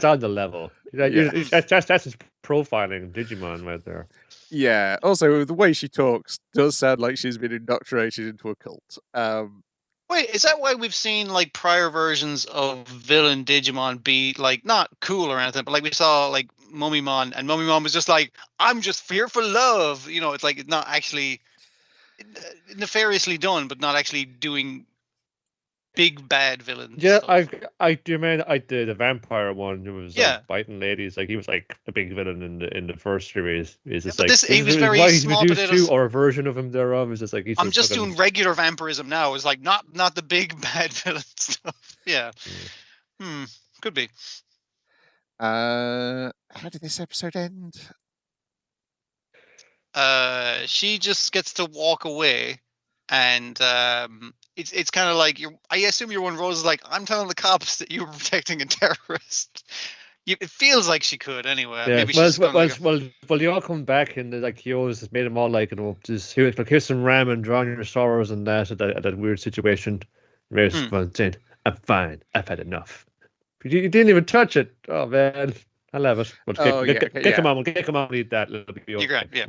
on the level. That's just profiling Digimon right there. Yeah. Also, the way she talks does sound like she's been indoctrinated into a cult. Wait, is that why we've seen like prior versions of villain Digimon be like not cool or anything, but like we saw like Mummymon, and Mummymon was just like, I'm just here for love. It's like it's not actually nefariously done, but not actually doing big bad villain. Yeah, stuff. I do man. I did the vampire one who was like biting ladies. Like he was like a big villain in the first series. Is just like he was very why he's small reduced potatoes. to, or a version of him thereof. Is just like I'm just doing regular vampirism now. It's like not the big bad villain stuff. Yeah. Could be. How did this episode end? She just gets to walk away, and it's kind of like I assume you're one of Rose like, I'm telling the cops that you were protecting a terrorist. It feels like she could anyway. Yeah. Maybe well, they all come back and like he always just made them all like, just here's some ramen, drawing your sorrows and that at that weird situation. Saying, I'm fine. I've had enough. You didn't even touch it. Oh man. I love it. But come on, eat that. You're great, yeah.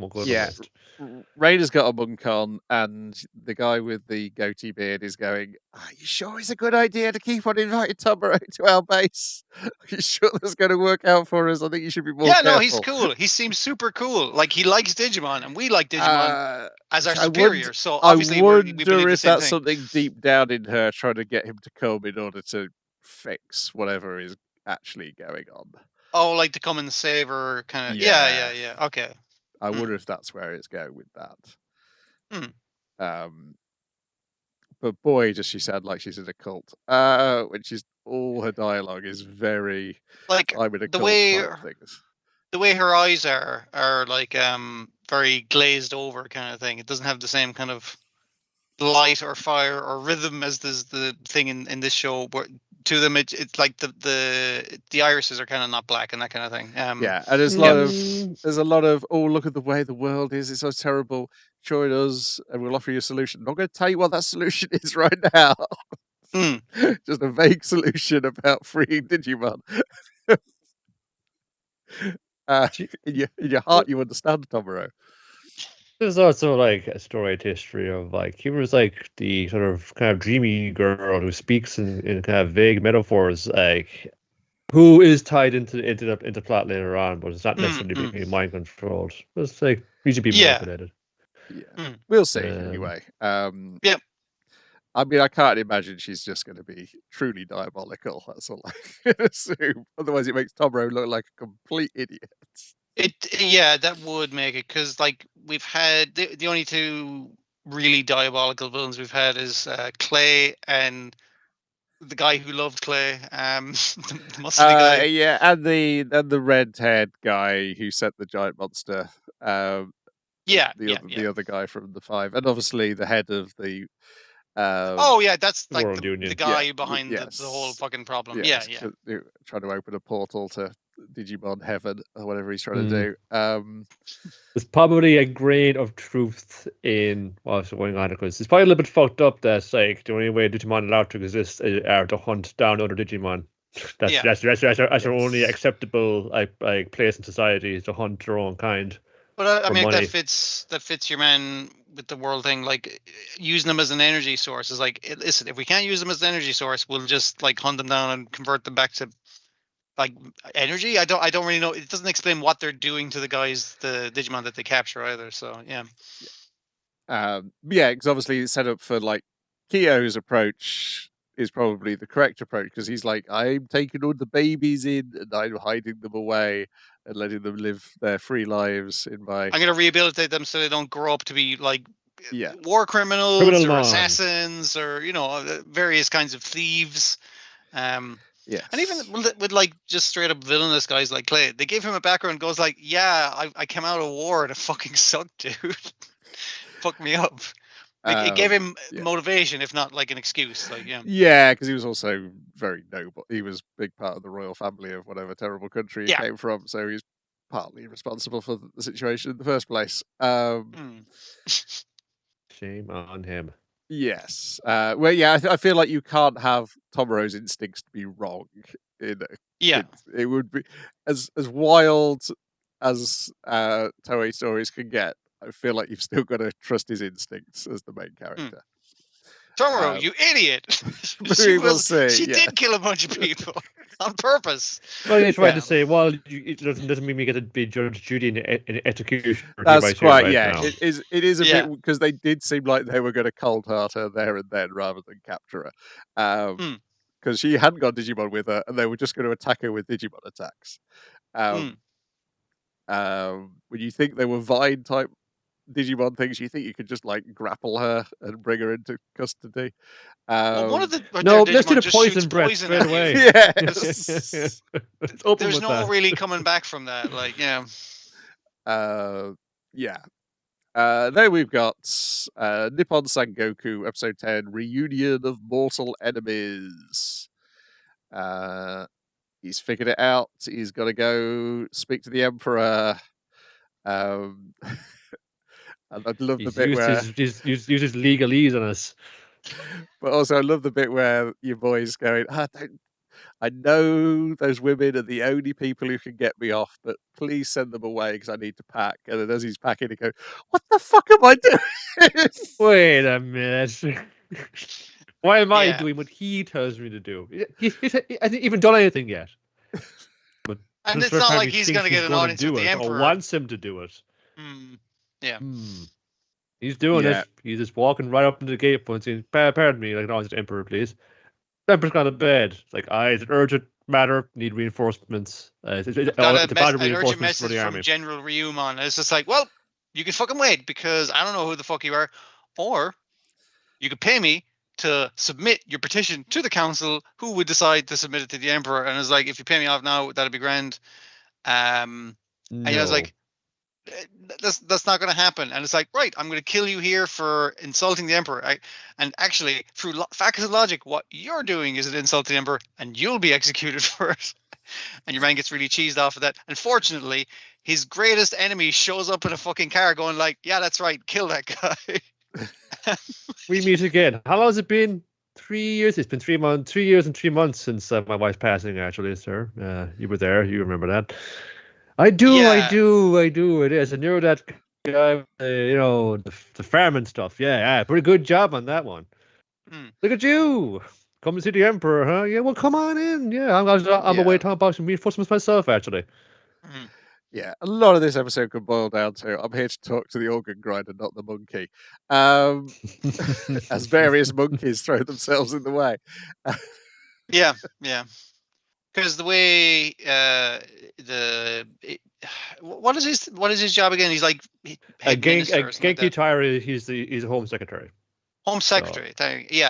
Rainer's got a monk on, and the guy with the goatee beard is going, "Are you sure it's a good idea to keep on inviting Tomorrow to our base? Are you sure that's going to work out for us? I think you should be more careful." No, he's cool. He seems super cool. Like, he likes Digimon, and we like Digimon as our superior. So obviously, I wonder we believe if that's something deep down in her trying to get him to come in order to fix whatever is actually going on. Oh, like to come and save her, kind of. Yeah. Okay. I wonder if that's where it's going with that. But boy, does she sound like she's in a cult. When she's all her dialogue is very like I'm in a the cult way type things. The way her eyes are like very glazed over kind of thing. It doesn't have the same kind of light or fire or rhythm as the thing in this show. But to them, it's like the irises are kind of not black and that kind of thing. And there's a lot of oh, look at the way the world is. It's so terrible. Sure it does, and we'll offer you a solution. I'm not going to tell you what that solution is right now. Just a vague solution about freeing Digimon. In your heart, you understand, Tomorrow. There's also like a storied history of like he was like the sort of kind of dreamy girl who speaks in kind of vague metaphors, like who is tied into plot later on, but it's not necessarily being mind controlled. It's like usually be manipulated. Yeah, we'll see anyway. I mean, I can't imagine she's just going to be truly diabolical. That's all I can assume. Otherwise, it makes Tomorrow look like a complete idiot. That would make it, because like we've had the only two really diabolical villains we've had is Clay and the guy who loved Clay, the muscly guy. Yeah, and the red-haired guy who sent the giant monster. The other guy from the 5, and obviously the head of the. That's like the guy behind the whole fucking problem. Yeah. Trying to open a portal to Digimon Heaven or whatever he's trying to do. There's probably a grain of truth in what's going on, because it's probably a little bit fucked up that like the only way Digimon allowed to exist are to hunt down other Digimon. That's our only acceptable like place in society, is to hunt their own kind. But I mean, that fits your man with the world thing, like using them as an energy source. Is like, listen, if we can't use them as an energy source, we'll just like hunt them down and convert them back to like energy. I don't really know. It doesn't explain what they're doing to the Digimon that they capture either. So because obviously it's set up for like Kyo's approach is probably the correct approach, because he's like, I'm taking all the babies in and I'm hiding them away and letting them live their free lives in my. I'm going to rehabilitate them so they don't grow up to be like war criminals or assassins or various kinds of thieves. And even with like just straight up villainous guys like Clay, they gave him a background. Goes like, I came out of war and it fucking sucked, dude. Fuck me up. Like, it gave him motivation, if not like an excuse. Like, because he was also very noble. He was a big part of the royal family of whatever terrible country he came from, so he's partly responsible for the situation in the first place. Shame on him. Yes. I feel like you can't have Tomorrow's instincts to be wrong. It would be as wild as Toei stories can get. I feel like you've still got to trust his instincts as the main character. Tomorrow, you idiot! We will see. She did kill a bunch of people on purpose. Well, they tried to say, well, it doesn't mean we get to be Judge Judy in execution. That's quite, now. It is a bit, because they did seem like they were going to cold heart her there and then rather than capture her. Because she hadn't got Digimon with her, and they were just going to attack her with Digimon attacks. When you think they were Vine type Digimon things, you think you could just like grapple her and bring her into custody. One of the let's do the poison breath straight away. Yes. There's no really coming back from that. Like, yeah. Then we've got Nippon Sangoku, episode 10, Reunion of Mortal Enemies. He's figured it out. He's got to go speak to the Emperor. And I'd love the bit where he's used his legalese on us. But also, I love the bit where your boy's going, I know those women are the only people who can get me off, but please send them away because I need to pack. And then as he's packing, he goes, what the fuck am I doing? Wait a minute. Why am I doing what he tells me to do? He hasn't even done anything yet. But and it's not like he's going to get an audience with the Emperor. Or wants him to do it. Yeah. He's doing it. He's just walking right up into the gate and saying, pardon me, like, no, it's the Emperor, please. The Emperor's gone to bed. It's like, it's an urgent matter, need reinforcements. It's an urgent message from General Ryumon. It's just like, well, you can fucking wait because I don't know who the fuck you are. Or you could pay me to submit your petition to the council, who would decide to submit it to the Emperor. And it's like, if you pay me off now, that'd be grand. And I was like, that's not going to happen. And it's like, right, I'm going to kill you here for insulting the Emperor. And actually, through facts and logic, what you're doing is an insult to the Emperor, and you'll be executed for it. And your man gets really cheesed off of that. Unfortunately, his greatest enemy shows up in a fucking car going like, yeah, that's right, kill that guy. We meet again. How long has it been? 3 years? It's been 3 months. 3 years and 3 months since my wife's passing, actually, sir. You were there. You remember that. I do. It is. And you're that guy, the farming stuff. Yeah, pretty good job on that one. Look at you. Come to see the Emperor, huh? Yeah, well, come on in. Yeah, I'm away talking about some reinforcements myself, actually. Yeah, a lot of this episode could boil down to I'm here to talk to the organ grinder, not the monkey. As various monkeys throw themselves in the way. Yeah. Because the way what is his job again? He's like Genki Taira. He's a home secretary. Home secretary.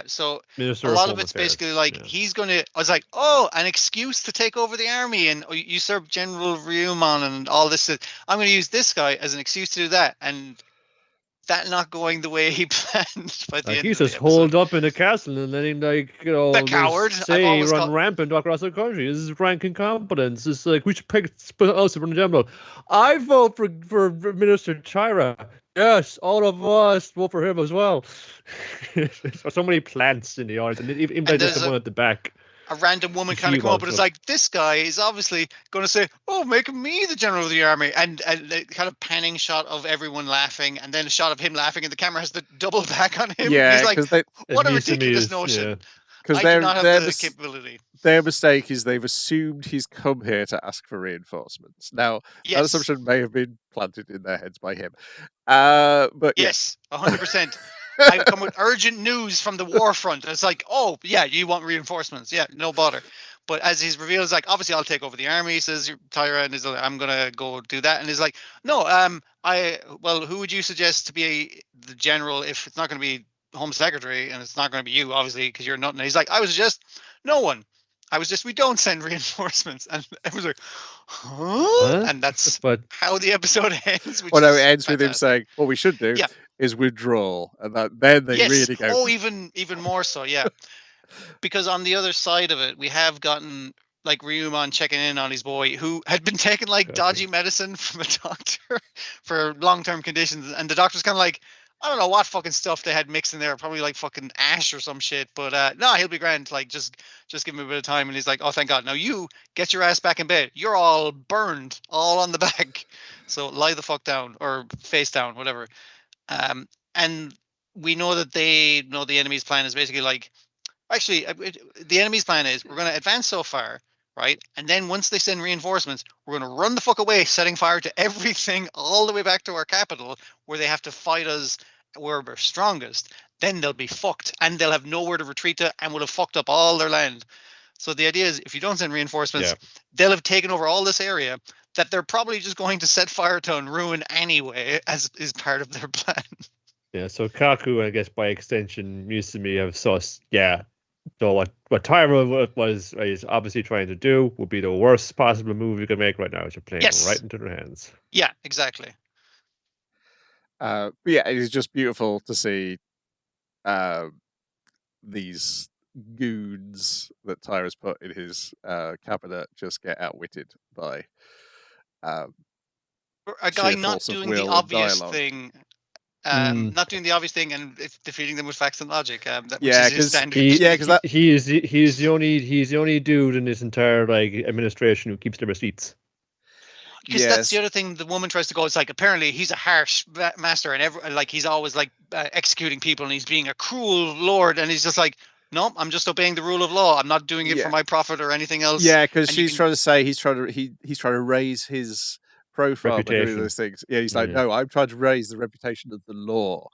So Minister a lot of it's basically like he's going to. I was like, an excuse to take over the army and usurp General Ryumon and all this. I'm going to use this guy as an excuse to do that, and that not going the way he planned. By the end he's of just holed up in a castle and then the coward run rampant across the country. This is rank incompetence. It's like we should pick us from the general. I vote for Minister Taira. Yes, all of us vote for him as well. So many plants in the audience, and even just the one at the back. A random woman kind of come up and it's like, this guy is obviously going to say, make me the general of the army. And a kind of panning shot of everyone laughing, and then a shot of him laughing, and the camera has to double back on him. Yeah, he's like, what a ridiculous notion. Because I do not have the capability. Their mistake is they've assumed he's come here to ask for reinforcements. Now, that assumption may have been planted in their heads by him. But yes, 100%. I come with urgent news from the war front. And it's like, you want reinforcements. Yeah, no bother. But as he's revealed, it's like, obviously I'll take over the army, says Taira, and he's like, I'm going to go do that. And he's like, no, who would you suggest to be the general if it's not going to be Home Secretary and it's not going to be you, obviously, because you're nothing. And he's like, I would suggest no one. We don't send reinforcements. And it was like, huh? And that's how the episode ends. It ends with him saying, what we should do is withdraw. And then they really go. Even more so, yeah. Because on the other side of it, we have gotten like Ryumon checking in on his boy who had been taking dodgy medicine from a doctor for long-term conditions. And the doctor's kind of like, I don't know what fucking stuff they had mixed in there, probably like fucking ash or some shit. But no, he'll be grand. Like just give him a bit of time. And he's like, oh, thank God. Now you get your ass back in bed. You're all burned, all on the back. So lie the fuck down or face down, whatever. And we know that they know the enemy's plan is basically like, actually, the enemy's plan is we're going to advance so far, right? And then once they send reinforcements, we're going to run the fuck away, setting fire to everything all the way back to our capital, where they have to fight us where we're strongest. Then they'll be fucked, and they'll have nowhere to retreat to, and will have fucked up all their land. So the idea is, if you don't send reinforcements, they'll have taken over all this area that they're probably just going to set fire to and ruin anyway, as is part of their plan. Yeah, so Kaku, I guess by extension, Mizumi have sus. Yeah, so what Tyra is obviously trying to do would be the worst possible move you can make right now, is you're playing right into their hands. Yeah, exactly. But yeah, it is just beautiful to see these goons that Tyra's put in his cabinet just get outwitted by a guy not doing the obvious thing. Not doing the obvious thing and defeating them with facts and logic. Because he's the only dude in this entire administration who keeps the receipts. Because that's the other thing the woman tries to go. It's like, apparently he's a harsh master and he's always executing people and he's being a cruel lord, and he's just like, no, I'm just obeying the rule of law. I'm not doing it for my profit or anything else. Yeah, because she's trying to say he's trying to raise his profile by doing those things. Yeah, he's like, no, I'm trying to raise the reputation of the law.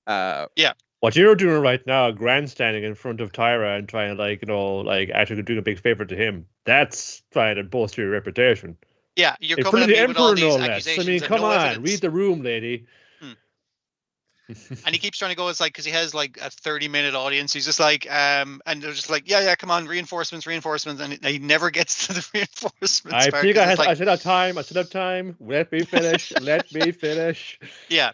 What you're doing right now, grandstanding in front of Tyra and trying to actually doing a big favor to him, that's trying to bolster your reputation. Yeah, you're coming at me with all these accusations. I mean, come on, read the room, lady. And he keeps trying to go, it's like, because he has a 30-minute audience. He's just like, and they're just like, yeah, come on, reinforcements, and he never gets to the reinforcements. I think I should have time. Let me finish. Yeah.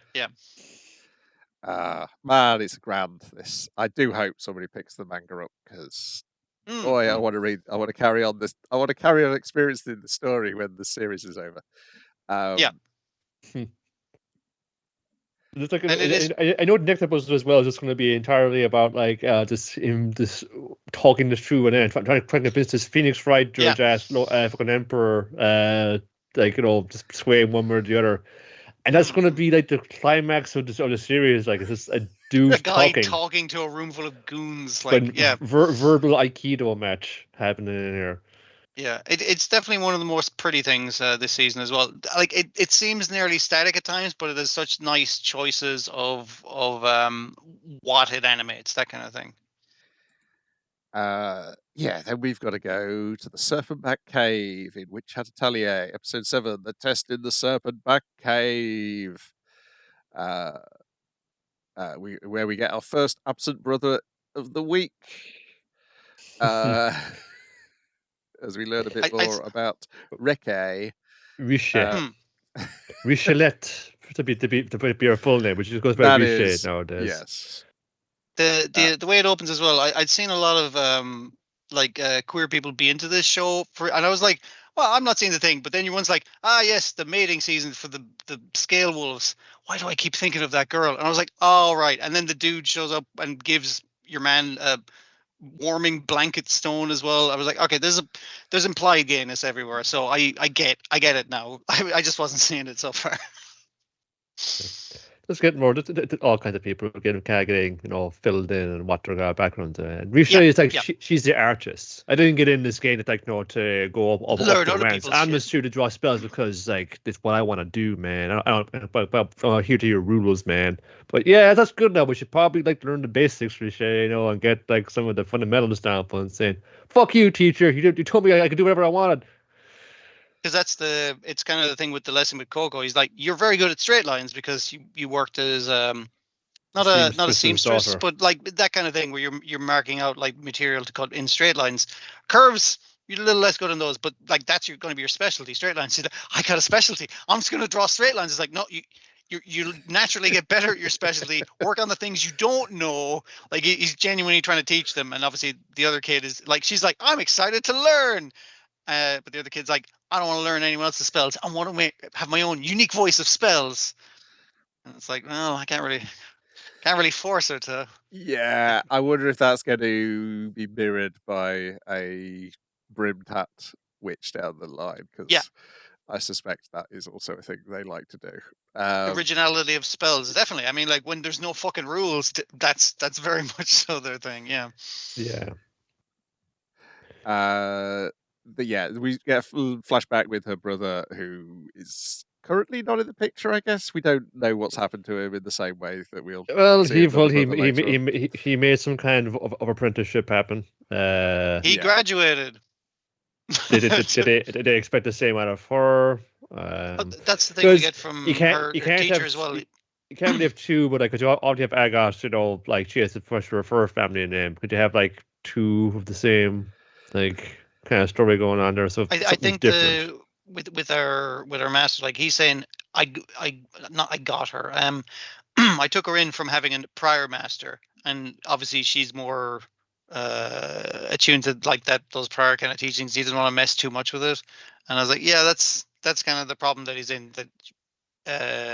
Man, it's grand. This, I do hope somebody picks the manga up, because boy, I want to carry on this. I want to carry on experiencing the story when the series is over. It's I know the next episode as well is just going to be entirely about just him talking this through and then trying to convince this Phoenix Wright George ass fucking emperor just sway one way or the other, and that's going to be the climax of the series. It's just a dude a guy talking to a room full of goons, verbal aikido match happening in here. Yeah, it's definitely one of the most pretty things this season as well. It seems nearly static at times, but it has such nice choices of what it animates, that kind of thing. Then we've got to go to the Serpentback Cave in Witch Hat Atelier, episode 7, The Test in the Serpentback Cave. Where we get our first absent brother of the week. As we learn a bit more about Reke. Richelette, to be her full name, which just goes by Richet nowadays. Yes. The way it opens as well, I'd seen a lot of queer people be into this show and I was like, well, I'm not seeing the thing, but then one's like, yes, the mating season for the scale wolves. Why do I keep thinking of that girl? And I was like, oh right. And then the dude shows up and gives your man warming blanket stone as well. I was like, okay, there's implied gayness everywhere, so I get it now. I just wasn't seeing it so far. Let's get more all kinds of people getting filled in and what their backgrounds are. And Risha is she's the artist. I didn't get in this game to go up the ranks. I'm just here to draw spells because it's what I want to do, man. I'm here to your rules, man. But yeah, that's good now. We should probably learn the basics, Risha, and get some of the fundamentals down. And saying, "Fuck you, teacher! You told me I could do whatever I wanted." Because it's kind of the thing with the lesson with Coco. He's like, you're very good at straight lines because you worked as not a seamstress, but that kind of thing where you're marking out material to cut in straight lines. Curves, you're a little less good on those, but that's going to be your specialty. Straight lines. He's like, I got a specialty. I'm just going to draw straight lines. It's like, no, you naturally get better at your specialty. Work on the things you don't know. He's genuinely trying to teach them, and obviously the other kid is she's like, I'm excited to learn. But the other kid's like, I don't want to learn anyone else's spells. I want to have my own unique voice of spells. And it's like, well, I can't really force her to. Yeah, I wonder if that's going to be mirrored by a brimmed hat witch down the line. Because I suspect that is also a thing they like to do. Originality of spells, definitely. I mean, like when there's no fucking rules, that's very much so their thing. Yeah. Yeah. But yeah, we get a flashback with her brother, who is currently not in the picture. I guess we don't know what's happened to him in the same way that we'll. Well, see he made some kind of apprenticeship happen. He graduated. Did they expect the same out of her? That's the thing we get from her teacher as well. You can't really have two, but like, because you already have Agat, you know, like she has the first family name. Could you have like two of the same, like, kind of story going on there? So I think different. with our master, like he's saying, I got her. I took her in from having a prior master, and obviously she's more attuned to like those prior kind of teachings. He doesn't want to mess too much with it, and I was like, yeah, that's kind of the problem that he's in. That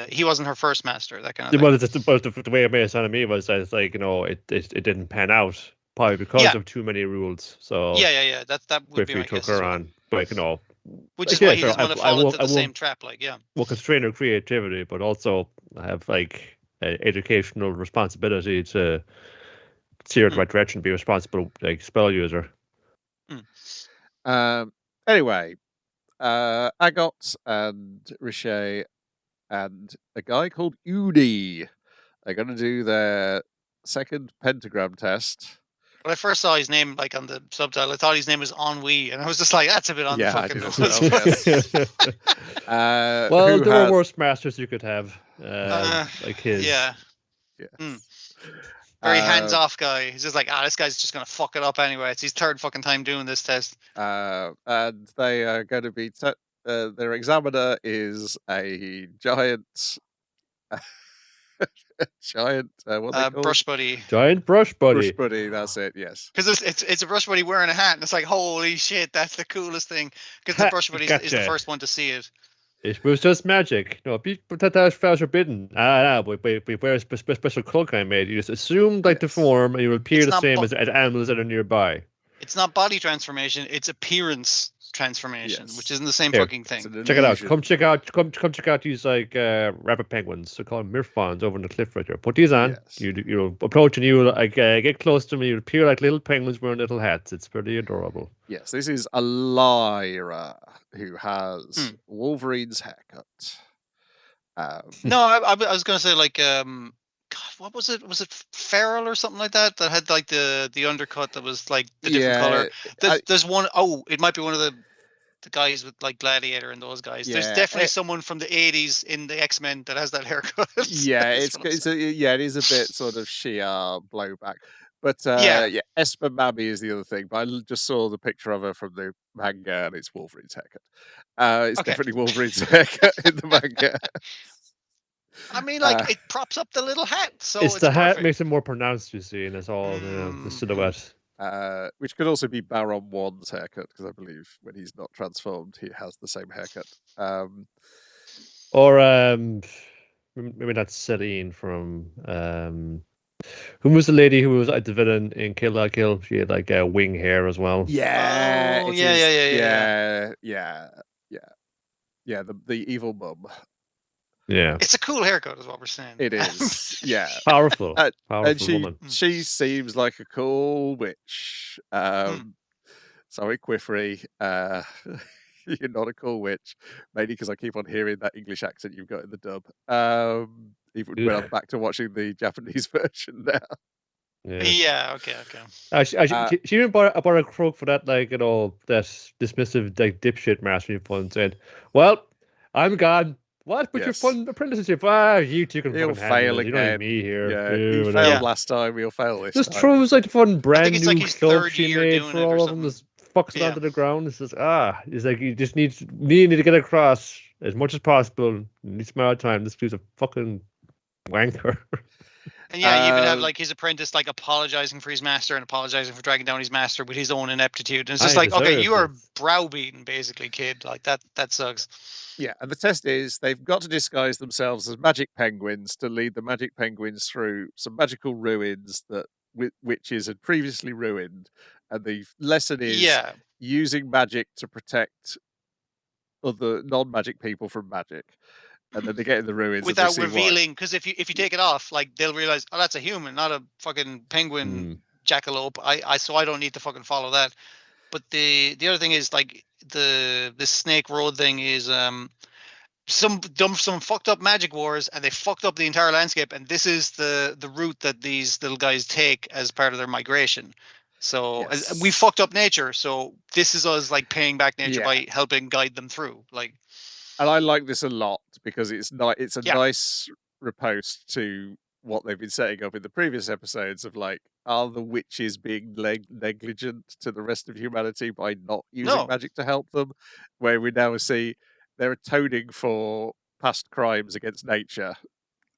he wasn't her first master. That kind of thing. Well, the way it made it sound to me was that it's like, you know, it didn't pan out probably because of too many rules. So yeah, that would be my took guess her well. on, but you know, which is why he doesn't want to fall into the same trap. Like, yeah, will constrain her creativity, but also have like an educational responsibility to steer in the right direction, be a responsible like spell user. Anyway, Agot and Riche and a guy called Udi are going to do their second pentagram test. When I first saw his name, like on the subtitle, I thought his name was Ennui, and I was just like, "That's a bit on the fucking nose." Well, there are worse masters you could have, like his. Yeah. Very hands-off guy. He's just like, this guy's just gonna fuck it up anyway. It's his third fucking time doing this test. And they are going to be. Their examiner is a giant. Giant brush buddy. Giant brush buddy. Brush buddy, that's it. Yes. Because it's a brush buddy wearing a hat, and it's like, holy shit, that's the coolest thing. Because the brush buddy is the first one to see it. It was just magic. No, that was forbidden. But wear a special cloak I made. You just assume like the form, and you will appear the same as animals that are nearby. It's not body transformation; it's appearance transformation, which isn't the same fucking thing. Check it out. Come check out these like rabbit penguins. They're called Mirfons over on the cliff right there. Put these on. You'll approach and you like get close to me. You appear like little penguins wearing little hats. It's pretty adorable. Yes, this is a Lyra who has Wolverine's haircut. No, I was going to say like God, what was it? Was it Feral or something like that? That had like the undercut that was like the different color. There's one. Oh, it might be one of the guys with like Gladiator and those guys. There's definitely someone from the 80s in the X-Men that has that haircut. Yeah, it is a bit sort of Shi'ar blowback. But Esper Mammy is the other thing. But I just saw the picture of her from the manga, and it's Wolverine's haircut. It's definitely Wolverine's haircut in the manga. I mean, like it props up the little hat, so it's the hat makes it more pronounced. You see, and it's all the silhouette. Which could also be Baron 1's haircut, because I believe when he's not transformed, he has the same haircut. Or maybe that's Celine from who was the lady who was like the villain in Kill La Kill? She had like wing hair as well. Yeah. Oh, yeah. The evil mum. Yeah, it's a cool haircut, is what we're saying. It is, yeah, powerful, and woman. She seems like a cool witch. Sorry, Quiffrey, you're not a cool witch, mainly because I keep on hearing that English accent you've got in the dub. Even when I'm back to watching the Japanese version now. Yeah. Okay. She even bought a croak for that, like, you know, that dismissive like dipshit master and said, "Well, I'm gone." What? But you're fun apprenticeship. You two can fail again. You don't need me here. Yeah, he failed last time. He'll fail this just time. throws like the fun brand new like cloak she made for all of them. Just fucks it onto the ground. It's just it's like you just need to get across as much as possible in this amount of time. This dude's a fucking wanker. And you even have like his apprentice like apologizing for his master and apologizing for dragging down his master with his own ineptitude. And it's just like, okay, you are browbeaten basically, kid. Like that sucks. Yeah, and the test is they've got to disguise themselves as magic penguins to lead the magic penguins through some magical ruins that witches had previously ruined. And the lesson is using magic to protect other non-magic people from magic, and then they get in the ruins without revealing. Because if you take it off, like they'll realize, oh, that's a human, not a fucking penguin jackalope. So I don't need to fucking follow that. But the other thing is like this Snake Road thing is some fucked up magic wars, and they fucked up the entire landscape, and this is the route that these little guys take as part of their migration. So we fucked up nature, so this is us like paying back nature by helping guide them through. Like, and I like this a lot because it's a nice riposte to what they've been setting up in the previous episodes of like, are the witches being negligent to the rest of humanity by not using magic to help them? Where we now see they're atoning for past crimes against nature.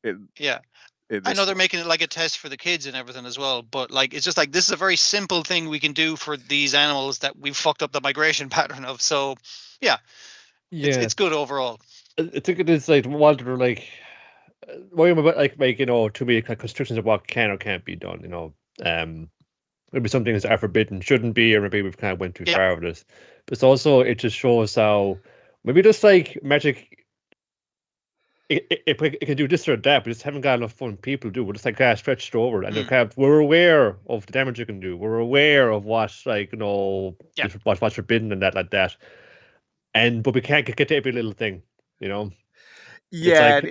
I know they're making it like a test for the kids and everything as well, but like it's just like this is a very simple thing we can do for these animals that we've fucked up the migration pattern of. So it's good overall. I think it is like Walter, like worrying about like too many constrictions of what can or can't be done. Maybe some things are forbidden, shouldn't be, or maybe we've kind of went too far with this. But it's also, it just shows how maybe just like magic, it can do this or that, but just haven't got enough fun people do. We're just like kind of stretched over, and we're aware of the damage it can do. We're aware of what's what's forbidden and that like that. But we can't get to every little thing, Yeah,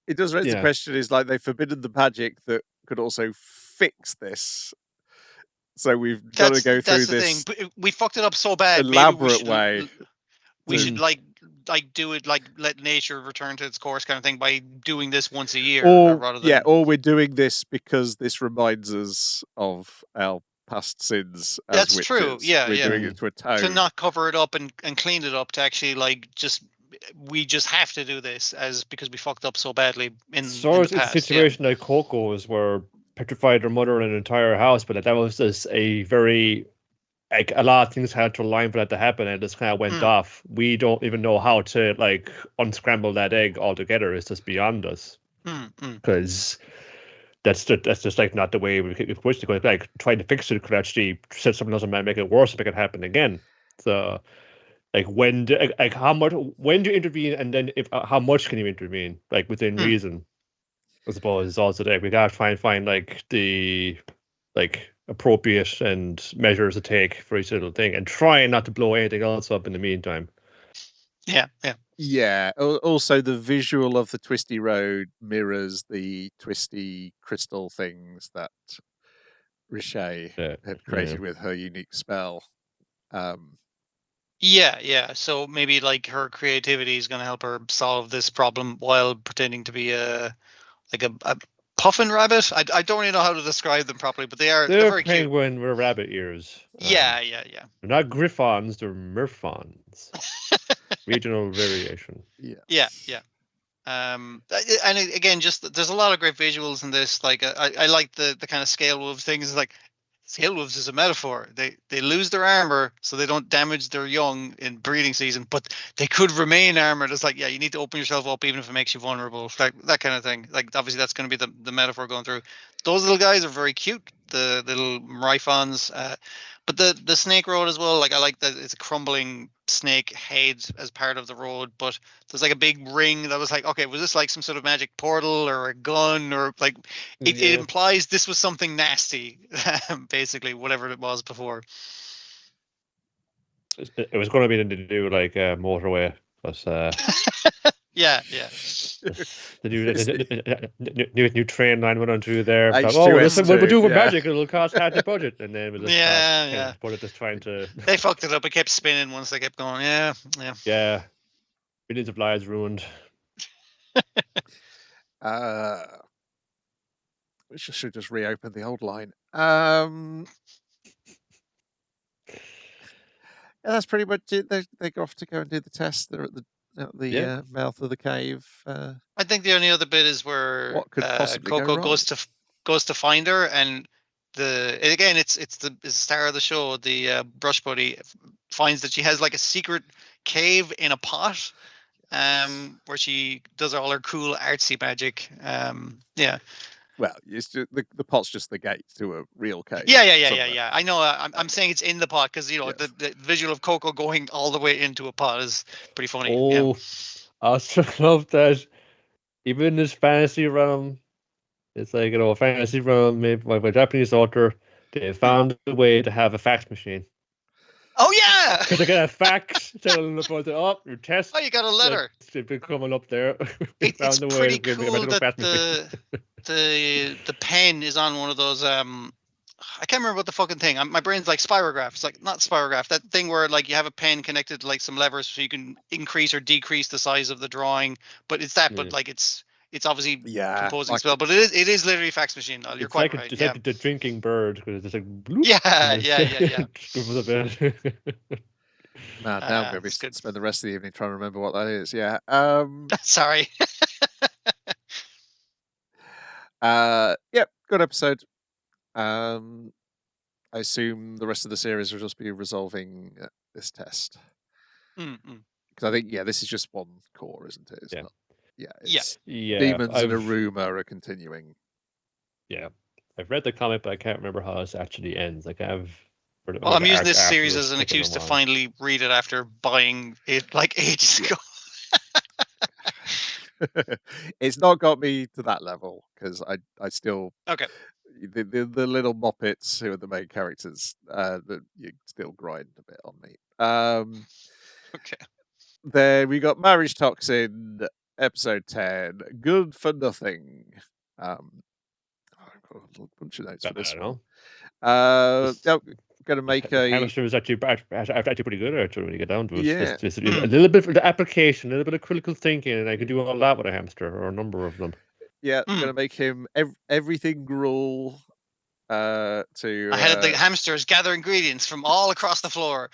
it does raise the question: is like they've forbidden the magic that could also fix this. So we've got to go through this. Thing. We fucked it up so bad. Elaborate way. We should like do it like let nature return to its course kind of thing by doing this once a year, rather than or we're doing this because this reminds us of our past sins. That's witches. True. Yeah, we're doing it to atone. To not cover it up and clean it up, to actually like we just have to do this because we fucked up so badly in the past. A situation like Coco's where petrified her mother and an entire house, but that was just a very a lot of things had to align for that to happen, and it just kind of went off. We don't even know how to like unscramble that egg altogether. It's just beyond us because that's just like not the way we wish to go. Like trying to fix it could actually set something else and make it worse, make it happen again. So like when do you intervene, and then how much can you intervene, like within reason? I suppose is also there. We gotta try and find like the appropriate and measures to take for each little thing, and try not to blow anything else up in the meantime. Yeah. Also, the visual of the twisty road mirrors the twisty crystal things that Richet had created with her unique spell. So maybe like her creativity is going to help her solve this problem while pretending to be a puffin rabbit. I don't really know how to describe them properly, but they're very penguin cute. with rabbit ears. Yeah. They're not griffons, they're murfons. Regional variation. Yeah. And again, just there's a lot of great visuals in this. Like I like the kind of scale wolves things. Like scale wolves is a metaphor. They lose their armor so they don't damage their young in breeding season, but they could remain armored. It's like, you need to open yourself up even if it makes you vulnerable. Like that kind of thing. Like obviously that's going to be the metaphor going through. Those little guys are very cute. The little Mryphons. But the snake road as well, like I like that it's a crumbling snake head as part of the road, but there's like a big ring that was like, okay, was this like some sort of magic portal or a gun, or like it implies this was something nasty, basically, whatever it was before. It was going to be to do like a motorway. Yeah. The new train line went on through there. We'll do with magic. It'll cost half the budget, and then we'll just but just trying to. They fucked it up. It kept spinning once they kept going. Yeah. Millions of lives ruined. We should just reopen the old line. That's pretty much it. They go off to go and do the test. They're at the mouth of the cave. I think the only other bit is where Coco goes to find her, and it's the star of the show. The brush buddy finds that she has like a secret cave in a pot, where she does all her cool artsy magic. Well, it's just, the pot's just the gate to a real cave. Yeah. I know. I'm saying it's in the pot because the visual of Coco going all the way into a pot is pretty funny. Oh, I also love that. Even in this fantasy realm, it's like a fantasy realm made by a Japanese author. They found a way to have a fax machine. Oh yeah, because they get a fax telling about your test. Oh, you got a letter. They've been coming up there. It's pretty cool that the pen is on one of those. I can't remember what the fucking thing. My brain's like spirograph. It's like not spirograph. That thing where like you have a pen connected to like some levers so you can increase or decrease the size of the drawing. But it's that. But like it's obviously composing like, spell. But it is literally a fax machine. You're quite right. It's like the drinking bird because it's like bloop, yeah. Now I'm going to spend the rest of the evening trying to remember what that is. Yeah. Sorry. Yep. Good episode. I assume the rest of the series will just be resolving this test. Because I think, this is just one core, isn't it? It's not, it's Demons and Aruma are continuing. Yeah. I've read the comic, but I can't remember how it actually ends. Like I'm using this series as an excuse to finally read it after buying it like ages ago. It's not got me to that level because I still the little Moppets who are the main characters that you still grind a bit on me. Then we got Marriage Toxin, episode 10, Good for Nothing. I've got a bunch of notes for this one. Going to make a hamster is actually pretty good actually when you get down to it. Yeah. Just a little bit for the application, a little bit of critical thinking, and I could do all that with a hamster or a number of them. Yeah, going to make him everything gruel. I had the hamsters gather ingredients from all across the floor.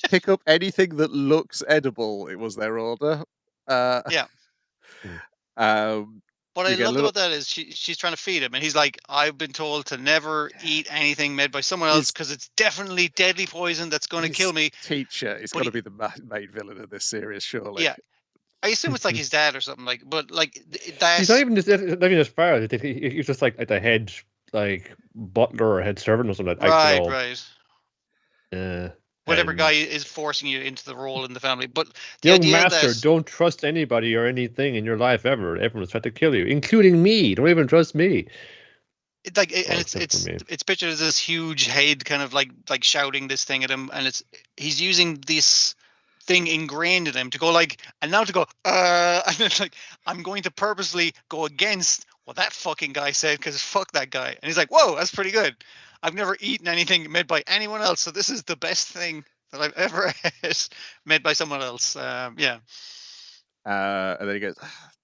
Pick up anything that looks edible. It was their order. What I loved about that is she's trying to feed him, and he's like, "I've been told to never eat anything made by someone else because it's definitely deadly poison that's going to kill me." Teacher is going to be the main villain of this series, surely. Yeah, I assume it's like his dad or something. But that he's not even as far. He's just like the head butler or head servant or something. Right. Yeah. Whatever guy is forcing you into the role in the family. But the young master, don't trust anybody or anything in your life ever. Everyone's trying to kill you, including me. Don't even trust me. It's pictured as this huge head kind of like shouting this thing at him, and he's using this thing ingrained in him to go and then I'm going to purposely go against what that fucking guy said because fuck that guy. And he's like, whoa, that's pretty good. I've never eaten anything made by anyone else, so this is the best thing that I've ever had made by someone else. And then he goes,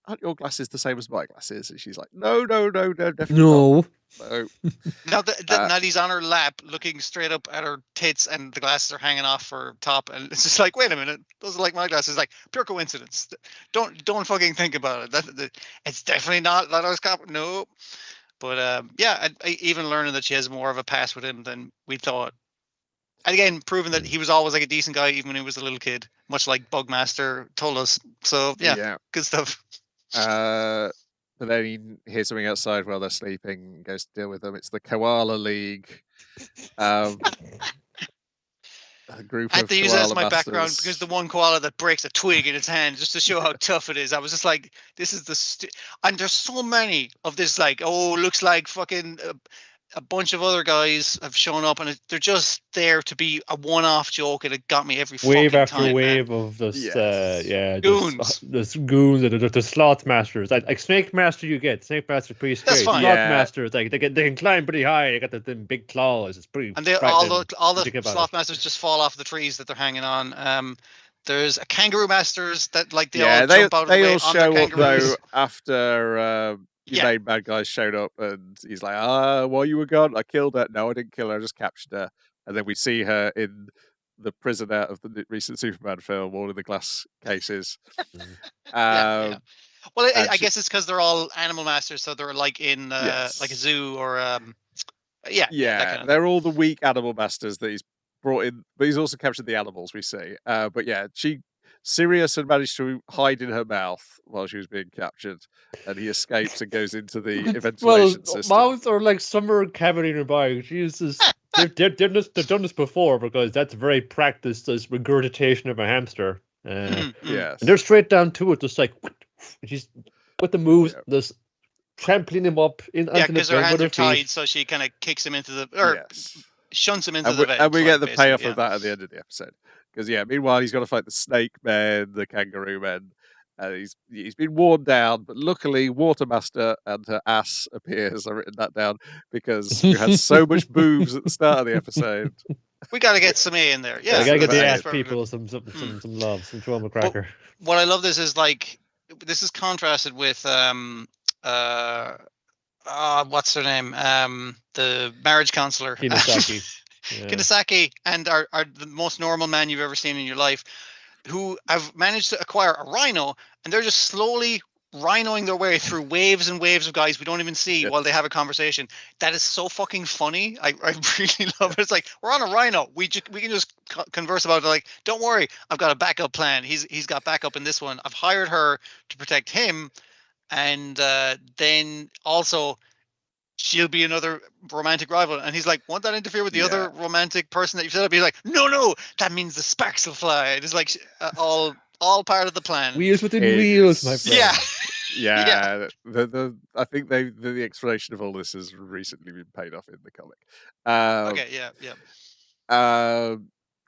aren't your glasses the same as my glasses? And she's like, no, definitely not. Now he's on her lap looking straight up at her tits and the glasses are hanging off her top, and it's just like, wait a minute, those are like my glasses. Like pure coincidence. Don't fucking think about it. It's definitely not that I was no. But even learning that she has more of a past with him than we thought. And again, proving that he was always like a decent guy even when he was a little kid, much like Bugmaster told us. So good stuff. But then he hears something outside while they're sleeping, goes to deal with them. It's the Koala League. A group I had to use that as my background because the one koala that breaks a twig in its hand just to show how tough it is. I was just like, this is and there's so many of this looks like fucking a bunch of other guys have shown up and they're just there to be a one-off joke, and it got me every wave fucking after time, wave man. Of this goons. There's goons, the sloth masters. Like Snake Master, you get Snake Master pretty scary. That's fine. Sloth Masters, they can climb pretty high. They got the big claws. It's pretty. And all the sloth masters just fall off the trees that they're hanging on. There's a kangaroo masters that all jump out of the way. They all show up though after. Main bad guys showed up, and he's like, while you were gone, I killed her. No, I didn't kill her. I just captured her. And then we see her in the prison out of the recent Superman film, all in the glass cases. Well, I guess it's because they're all animal masters, so they're like in like a zoo or they're all the weak animal masters that he's brought in, but he's also captured the animals we see. But yeah, Sirius had managed to hide in her mouth while she was being captured, and he escapes and goes into the ventilation system. Mouth or like summer cavity nearby. Jesus, they've done this before because that's very practiced as regurgitation of a hamster. Yes, and they're straight down to it, just like she's with the moves, just trampling him up in. Yeah, because her hands are tied, so she kind of kicks him into the shunts him into the vent. And we get the payoff of that at the end of the episode. Because meanwhile he's got to fight the snake men, the kangaroo men. He's been worn down, but luckily Watermaster and her ass appears. I've written that down because we had so much boobs at the start of the episode. We got to get some A in there. Yeah, we got to get the ass people some love, some trauma cracker. But what I love this is this is contrasted with what's her name? The marriage counselor. Kinasaki. Kinasaki and are the most normal man you've ever seen in your life, who have managed to acquire a rhino, and they're just slowly rhinoing their way through waves and waves of guys we don't even see while they have a conversation. That is so fucking funny. I really love it. It's like, we're on a rhino. We can just converse about it. Like, don't worry, I've got a backup plan. He's got backup in this one. I've hired her to protect him, and then also she'll be another romantic rival. And he's like, won't that interfere with the other romantic person that you've set up? He's like, no, that means the sparks will fly. It's like all part of the plan. Wheels within wheels, my friend. Yeah. I think the explanation of all this has recently been paid off in the comic.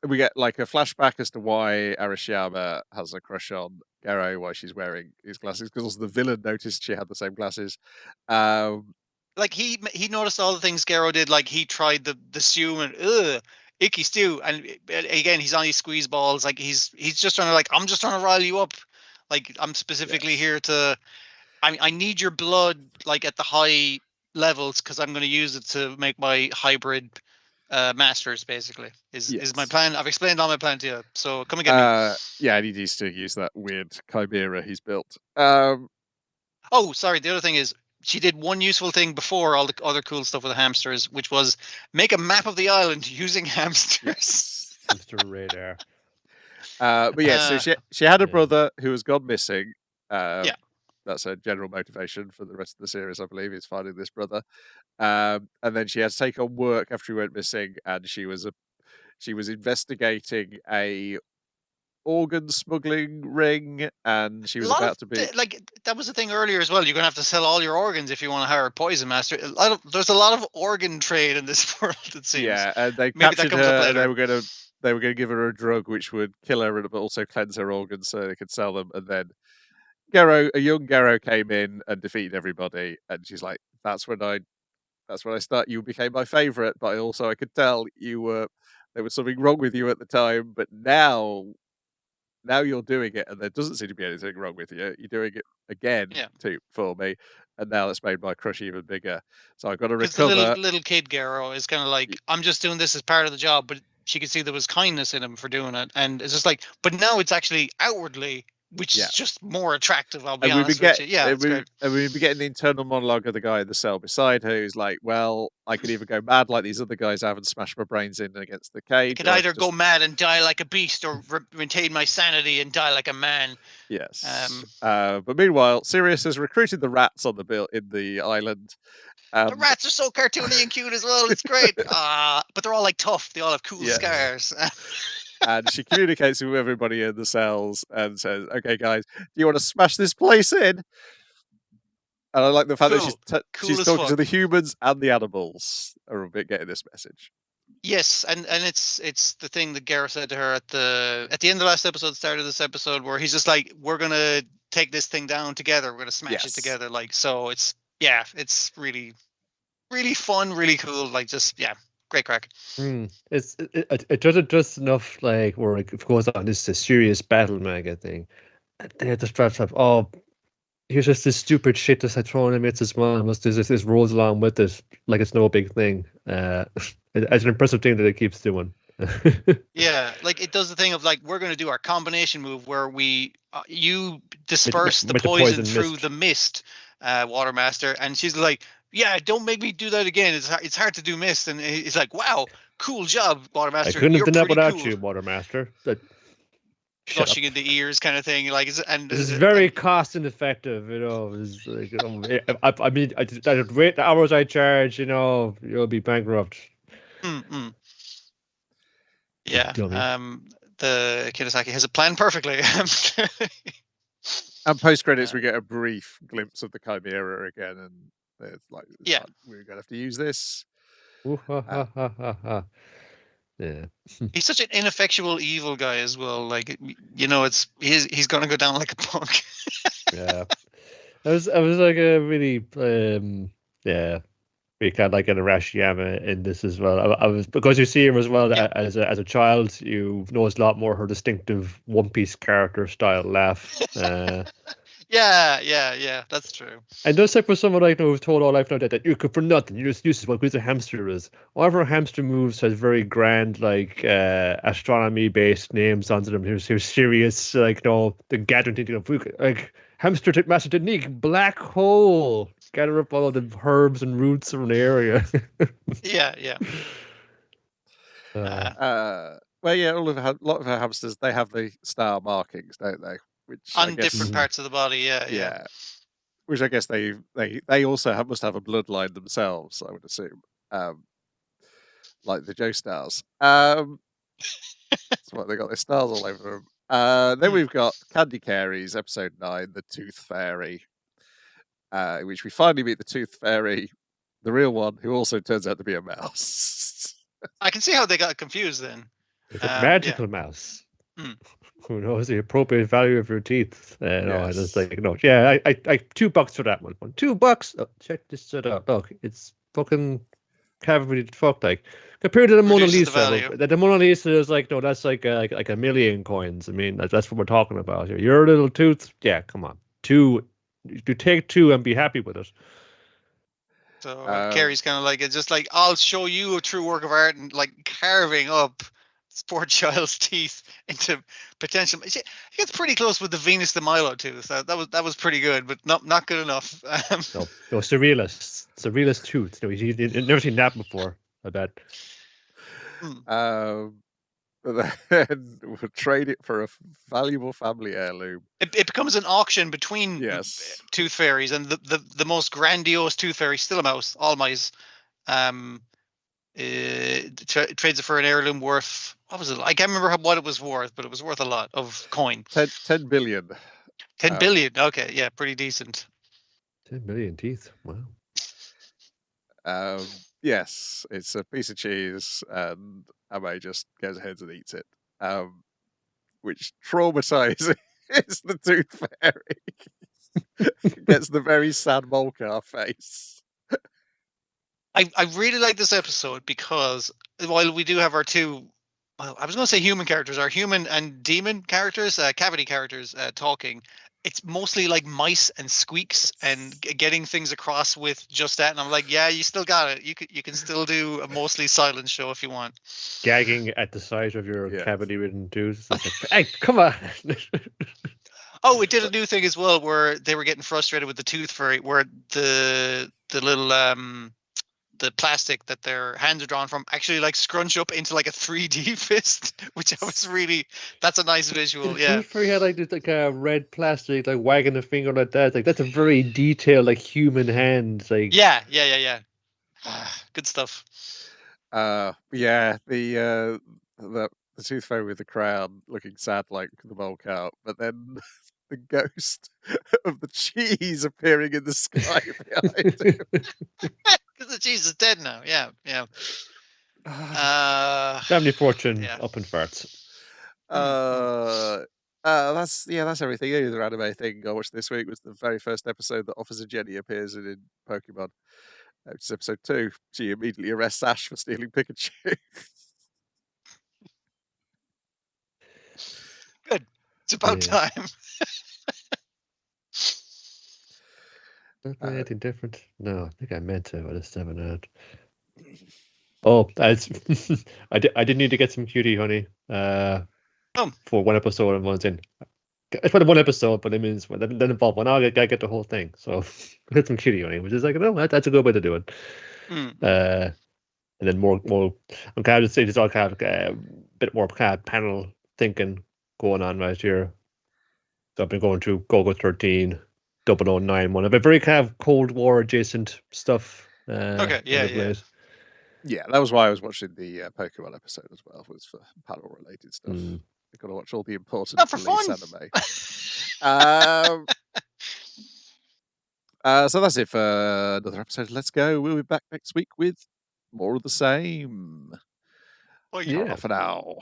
We get like a flashback as to why Arashiyama has a crush on Garo, why she's wearing his glasses, because also the villain noticed she had the same glasses. Like he noticed all the things Garo did. Like he tried the stew and icky stew, and again he's on these squeeze balls. Like he's just trying to I'm just trying to rile you up. Like I'm specifically here to. I need your blood like at the high levels because I'm going to use it to make my hybrid masters. Basically, is my plan. I've explained all my plan to you. So come and get me. Yeah, and he needs to use that weird chimera he's built. Oh, sorry. The other thing is, she did one useful thing before all the other cool stuff with the hamsters, which was make a map of the island using hamsters. Hamster radar. So she had a brother who has gone missing. That's her general motivation for the rest of the series, I believe, is finding this brother. And then she had to take on work after he went missing, and she was investigating a organ smuggling ring, and she was about to be that was the thing earlier as well. You're gonna have to sell all your organs if you want to hire a poison master. There's a lot of organ trade in this world, it seems. Yeah, and they captured her, and they were gonna give her a drug which would kill her but also cleanse her organs so they could sell them. And then a young Garo came in and defeated everybody, and she's like, that's when I start. You became my favorite, but I could tell there was something wrong with you at the time, but now you're doing it, and there doesn't seem to be anything wrong with you. You're doing it again for me, and now that's made my crush even bigger. So I've got to recover. The little kid Garo is kind of like, I'm just doing this as part of the job, but she could see there was kindness in him for doing it, and it's just like, but now it's actually outwardly, which is just more attractive. I'll be honest with you. Yeah, and we've been getting the internal monologue of the guy in the cell beside her, who's like, well, I could either go mad like these other guys have and smash my brains in against the cage. I could either go mad and die like a beast, or maintain my sanity and die like a man. Yes. But meanwhile, Sirius has recruited the rats on the island. The rats are so cartoony and cute as well. It's great. But they're all like tough. They all have cool scars. And she communicates with everybody in the cells and says, okay, guys, do you want to smash this place in? And I like the fact that she's talking to the humans and the animals are a bit getting this message. Yes, and it's the thing that Garo said to her at the end of the last episode, start of this episode, where he's just like, we're going to take this thing down together. We're going to smash it together. Like, so it's really, really fun, really cool. Like, just, great crack. It doesn't just enough like where it goes on this serious battle mega thing. They just drops up. Oh, here's just this stupid shit that's thrown in amidst his mom. This rolls along with it like it's no big thing. It's an impressive thing that it keeps doing. Yeah, like it does the thing of like, we're going to do our combination move where you disperse the poison through the mist, Watermaster, and she's like, yeah, don't make me do that again. It's hard to do mist, and he's like, wow, cool job, Watermaster. I couldn't have done that without you, Watermaster. flushing in the ears kind of thing. Like, it's very cost ineffective, you know. It's like, I mean, the rate, the hours I charge, you know, you'll be bankrupt. Yeah. The Kiyosaki has it planned perfectly. And post credits, we get a brief glimpse of the Chimera again, and it's like, we're gonna have to use this. Yeah. He's such an ineffectual evil guy as well. Like, you know, he's gonna go down like a punk. Yeah. I was like a really we kind of like an Arashiyama in this as well. I was, because you see him as well as a child, you notice a lot more her distinctive One Piece character style laugh. Yeah, that's true. And just like for someone like who's told all life now that you could for nothing, you just use what a hamster is. All of her hamster moves has very grand, like astronomy based names onto them. Who's serious, like the gathering thing, like hamster master technique, black hole. Gather up all of the herbs and roots from the area. Yeah. Well, yeah, a lot of her hamsters, they have the star markings, don't they? Which on different parts of the body, yeah. Which I guess they also must have a bloodline themselves, I would assume, like the Joestars. That's why they got their stars all over them. Then we've got Candy Carey's episode 9, The Tooth Fairy, in which we finally meet the Tooth Fairy, the real one, who also turns out to be a mouse. I can see how they got confused then. It's a magical mouse. Who knows the appropriate value of your teeth? No, I just like, no, yeah, I $2 for that one. $2. Oh, check this shit out. Look, it's fucking cavity fuck like compared to the Mona Lisa. The Mona Lisa is like, no, that's like a million coins. I mean, that's what we're talking about here. Your little tooth, yeah, come on, 2. You take 2 and be happy with it. So Carey's kind of like, it's just like, I'll show you a true work of art, and like carving up poor child's teeth into potential. It gets pretty close with the Venus de Milo tooth. That was pretty good, but not good enough. No, surrealist. Surrealist tooth. No, you've never seen that before, I bet. Then we'll trade it for a valuable family heirloom. It becomes an auction between tooth fairies, and the most grandiose tooth fairy, still a mouse, all mice, trades it for an heirloom worth, what was it? I can't remember what it was worth, but it was worth a lot of coin. 10 billion. 10 billion. Okay, yeah, pretty decent. 10 billion teeth. Wow. Yes, it's a piece of cheese, and Ame just goes ahead and eats it, which traumatizes the Tooth Fairy. Gets the very sad Molcar face. I really like this episode because while we do have our two, well, I was going to say human characters, our human and demon characters, cavity characters talking, it's mostly like mice and squeaks and getting things across with just that. And I'm like, yeah, you still got it. You can still do a mostly silent show if you want. Gagging at the sight of your cavity-ridden tooth. Like, hey, come on. Oh, it did a new thing as well where they were getting frustrated with the Tooth Fairy, where the little the plastic that their hands are drawn from actually like scrunch up into like a 3D fist, which I was really, that's a nice visual. Yeah. Tooth Fairy had like a red plastic, like wagging a finger like that. Like that's a very detailed, like human hand. Like yeah. Good stuff. Yeah, the Tooth Fairy with the crown looking sad like the Molcar, but then the ghost of the cheese appearing in the sky behind him. Because the cheese is dead now. Yeah. Family fortune up in farts. That's everything. The other anime thing I watched this week was the very first episode that Officer Jenny appears in Pokemon. It's episode 2. She immediately arrests Ash for stealing Pikachu. Good. It's about time. Anything different? No, I think I meant to. I just haven't had. Oh, I did need to get some cutie honey. For one episode and one's in. It's for one episode, but it means then involve one. I gotta get the whole thing. So get some cutie honey, which is like, no, that's a good way to do it. And then more. I'm kind of just say it's all kind of a bit more kind of panel thinking going on right here. So I've been going through Go-Go 13, 009 one. I've been very kind of Cold War adjacent stuff. Okay, yeah. Yeah, that was why I was watching the Pokemon episode as well. Was for panel related stuff. You've got to watch all the important police anime. So that's it for another episode. Let's go. We'll be back next week with more of the same. Yeah. For now.